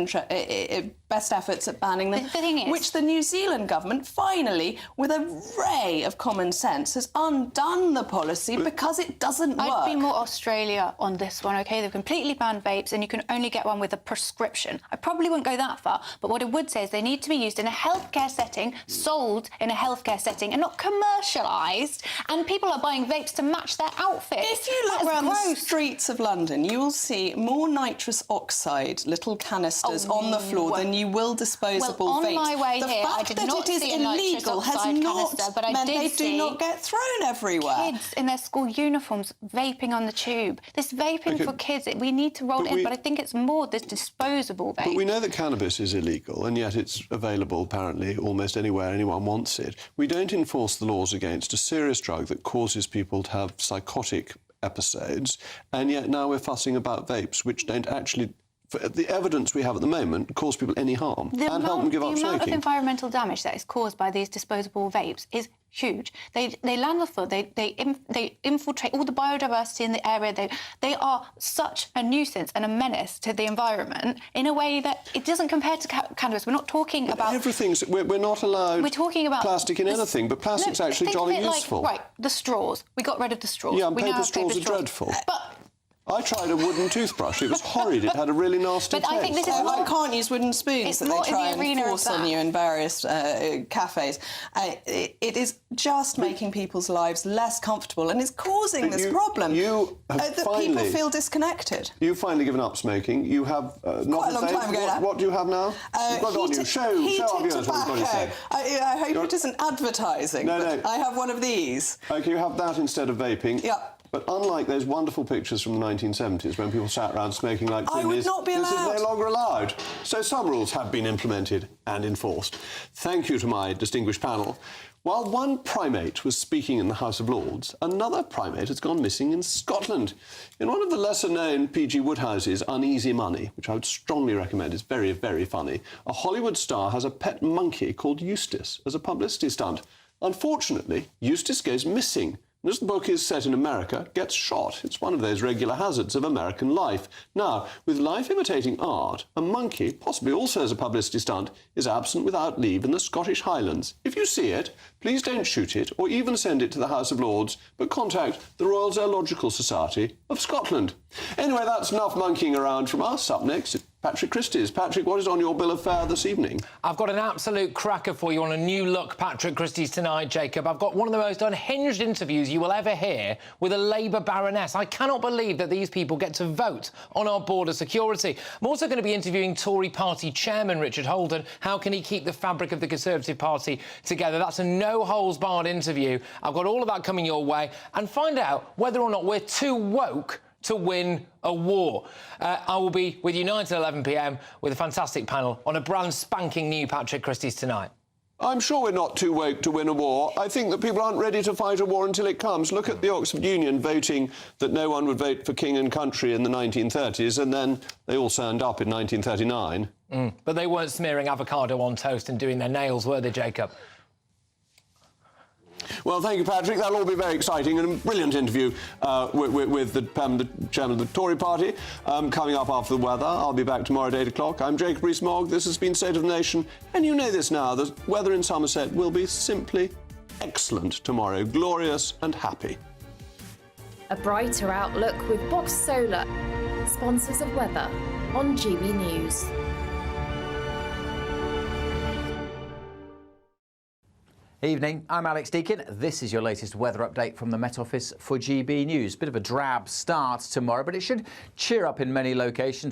efforts at banning them, The thing is, which the New Zealand government, finally, with a ray of common sense, has undone the policy because it doesn't work. I'd be more Australia on this one, OK? They've completely banned vapes and you can only get one with a prescription. I probably wouldn't go that far, but what I would say is they need to be used in a healthcare setting, sold in a healthcare setting and not commercialised, and people are buying vapes to match their outfits. If you look around the streets of London, you will see more nitrous oxide little canisters on the floor than you will disposable on vapes. my way the here, fact I did that not it is see a nitrous illegal has oxide not canister, but I meant did they see do not get thrown everywhere. Kids in their school uniforms vaping on the tube. This vaping for kids, we need to roll it in, but I think it's more this disposable vape. But we know that cannabis is illegal, and yet it's available, apparently, almost anywhere anyone wants it. We don't enforce the laws against a serious drug that causes people to have psychotic episodes, and yet now we're fussing about vapes, which don't actually, the evidence we have at the moment, cause people any harm and help them give up The amount of smoking. environmental damage that is caused by these disposable vapes is huge. They land on the floor, they infiltrate all the biodiversity in the area. They are such a nuisance and a menace to the environment in a way that it doesn't compare to cannabis. We're not talking about... Everything's... We're not allowed we're talking about plastic in anything, but plastic's actually think of jolly it like, useful. right, the straws. We got rid of the straws. Yeah, and we now paper have straws paper are dreadful. But I tried a wooden toothbrush. It was horrid. It had a really nasty But taste. I think this is I can't use wooden spoons that they try and force on you in various cafes. It is just making people's lives less comfortable and is causing this problem that people feel disconnected. You've finally given up smoking. You have not quite a long time ago now. What do you have now? You've got it on you. Show our viewers what you've got to say. I hope it isn't advertising. No. I have one of these. OK, you have that instead of vaping. Yeah. But unlike those wonderful pictures from the 1970s when people sat around smoking like I would not be this is allowed. no longer allowed. So some rules have been implemented and enforced. Thank you to my distinguished panel. While one primate was speaking in the House of Lords, another primate has gone missing in Scotland. In one of the lesser-known P.G. Woodhouse's Uneasy Money, which I would strongly recommend, it's very, very funny, a Hollywood star has a pet monkey called Eustace as a publicity stunt. Unfortunately, Eustace goes missing. And as the book is set in America, gets shot. It's one of those regular hazards of American life. Now, with life imitating art, a monkey, possibly also as a publicity stunt, is absent without leave in the Scottish Highlands. If you see it, please don't shoot it or even send it to the House of Lords, but contact the Royal Zoological Society of Scotland. Anyway, that's enough monkeying around from us. Up next, Patrick Christie's. Patrick, what is on your bill of fare this evening? I've got an absolute cracker for you on a new look Patrick Christie's tonight, Jacob. I've got one of the most unhinged interviews you will ever hear with a Labour baroness. I cannot believe that these people get to vote on our border security. I'm also going to be interviewing Tory party chairman Richard Holden. How can he keep the fabric of the Conservative Party together? That's a no-holds-barred interview. I've got all of that coming your way. And find out whether or not we're too woke to win a war. I will be with you 9 to 11 p.m. with a fantastic panel on a brand spanking new Patrick Christie's tonight. I'm sure we're not too woke to win a war. I think that people aren't ready to fight a war until it comes. Look at the Oxford Union voting that no one would vote for king and country in the 1930s, and then they all signed up in 1939. But they weren't smearing avocado on toast and doing their nails, were they, Jacob? Well, thank you, Patrick. That'll all be very exciting and a brilliant interview with the chairman of the Tory party coming up after the weather. I'll be back tomorrow at 8 o'clock. I'm Jacob Rees-Mogg. This has been State of the Nation. And you know this now. The weather in Somerset will be simply excellent tomorrow. Glorious and happy. A brighter outlook with Box Solar, sponsors of weather on GB News. Evening, I'm Alex Deakin. This is your latest weather update from the Met Office for GB News. Bit of a drab start tomorrow, but it should cheer up in many locations.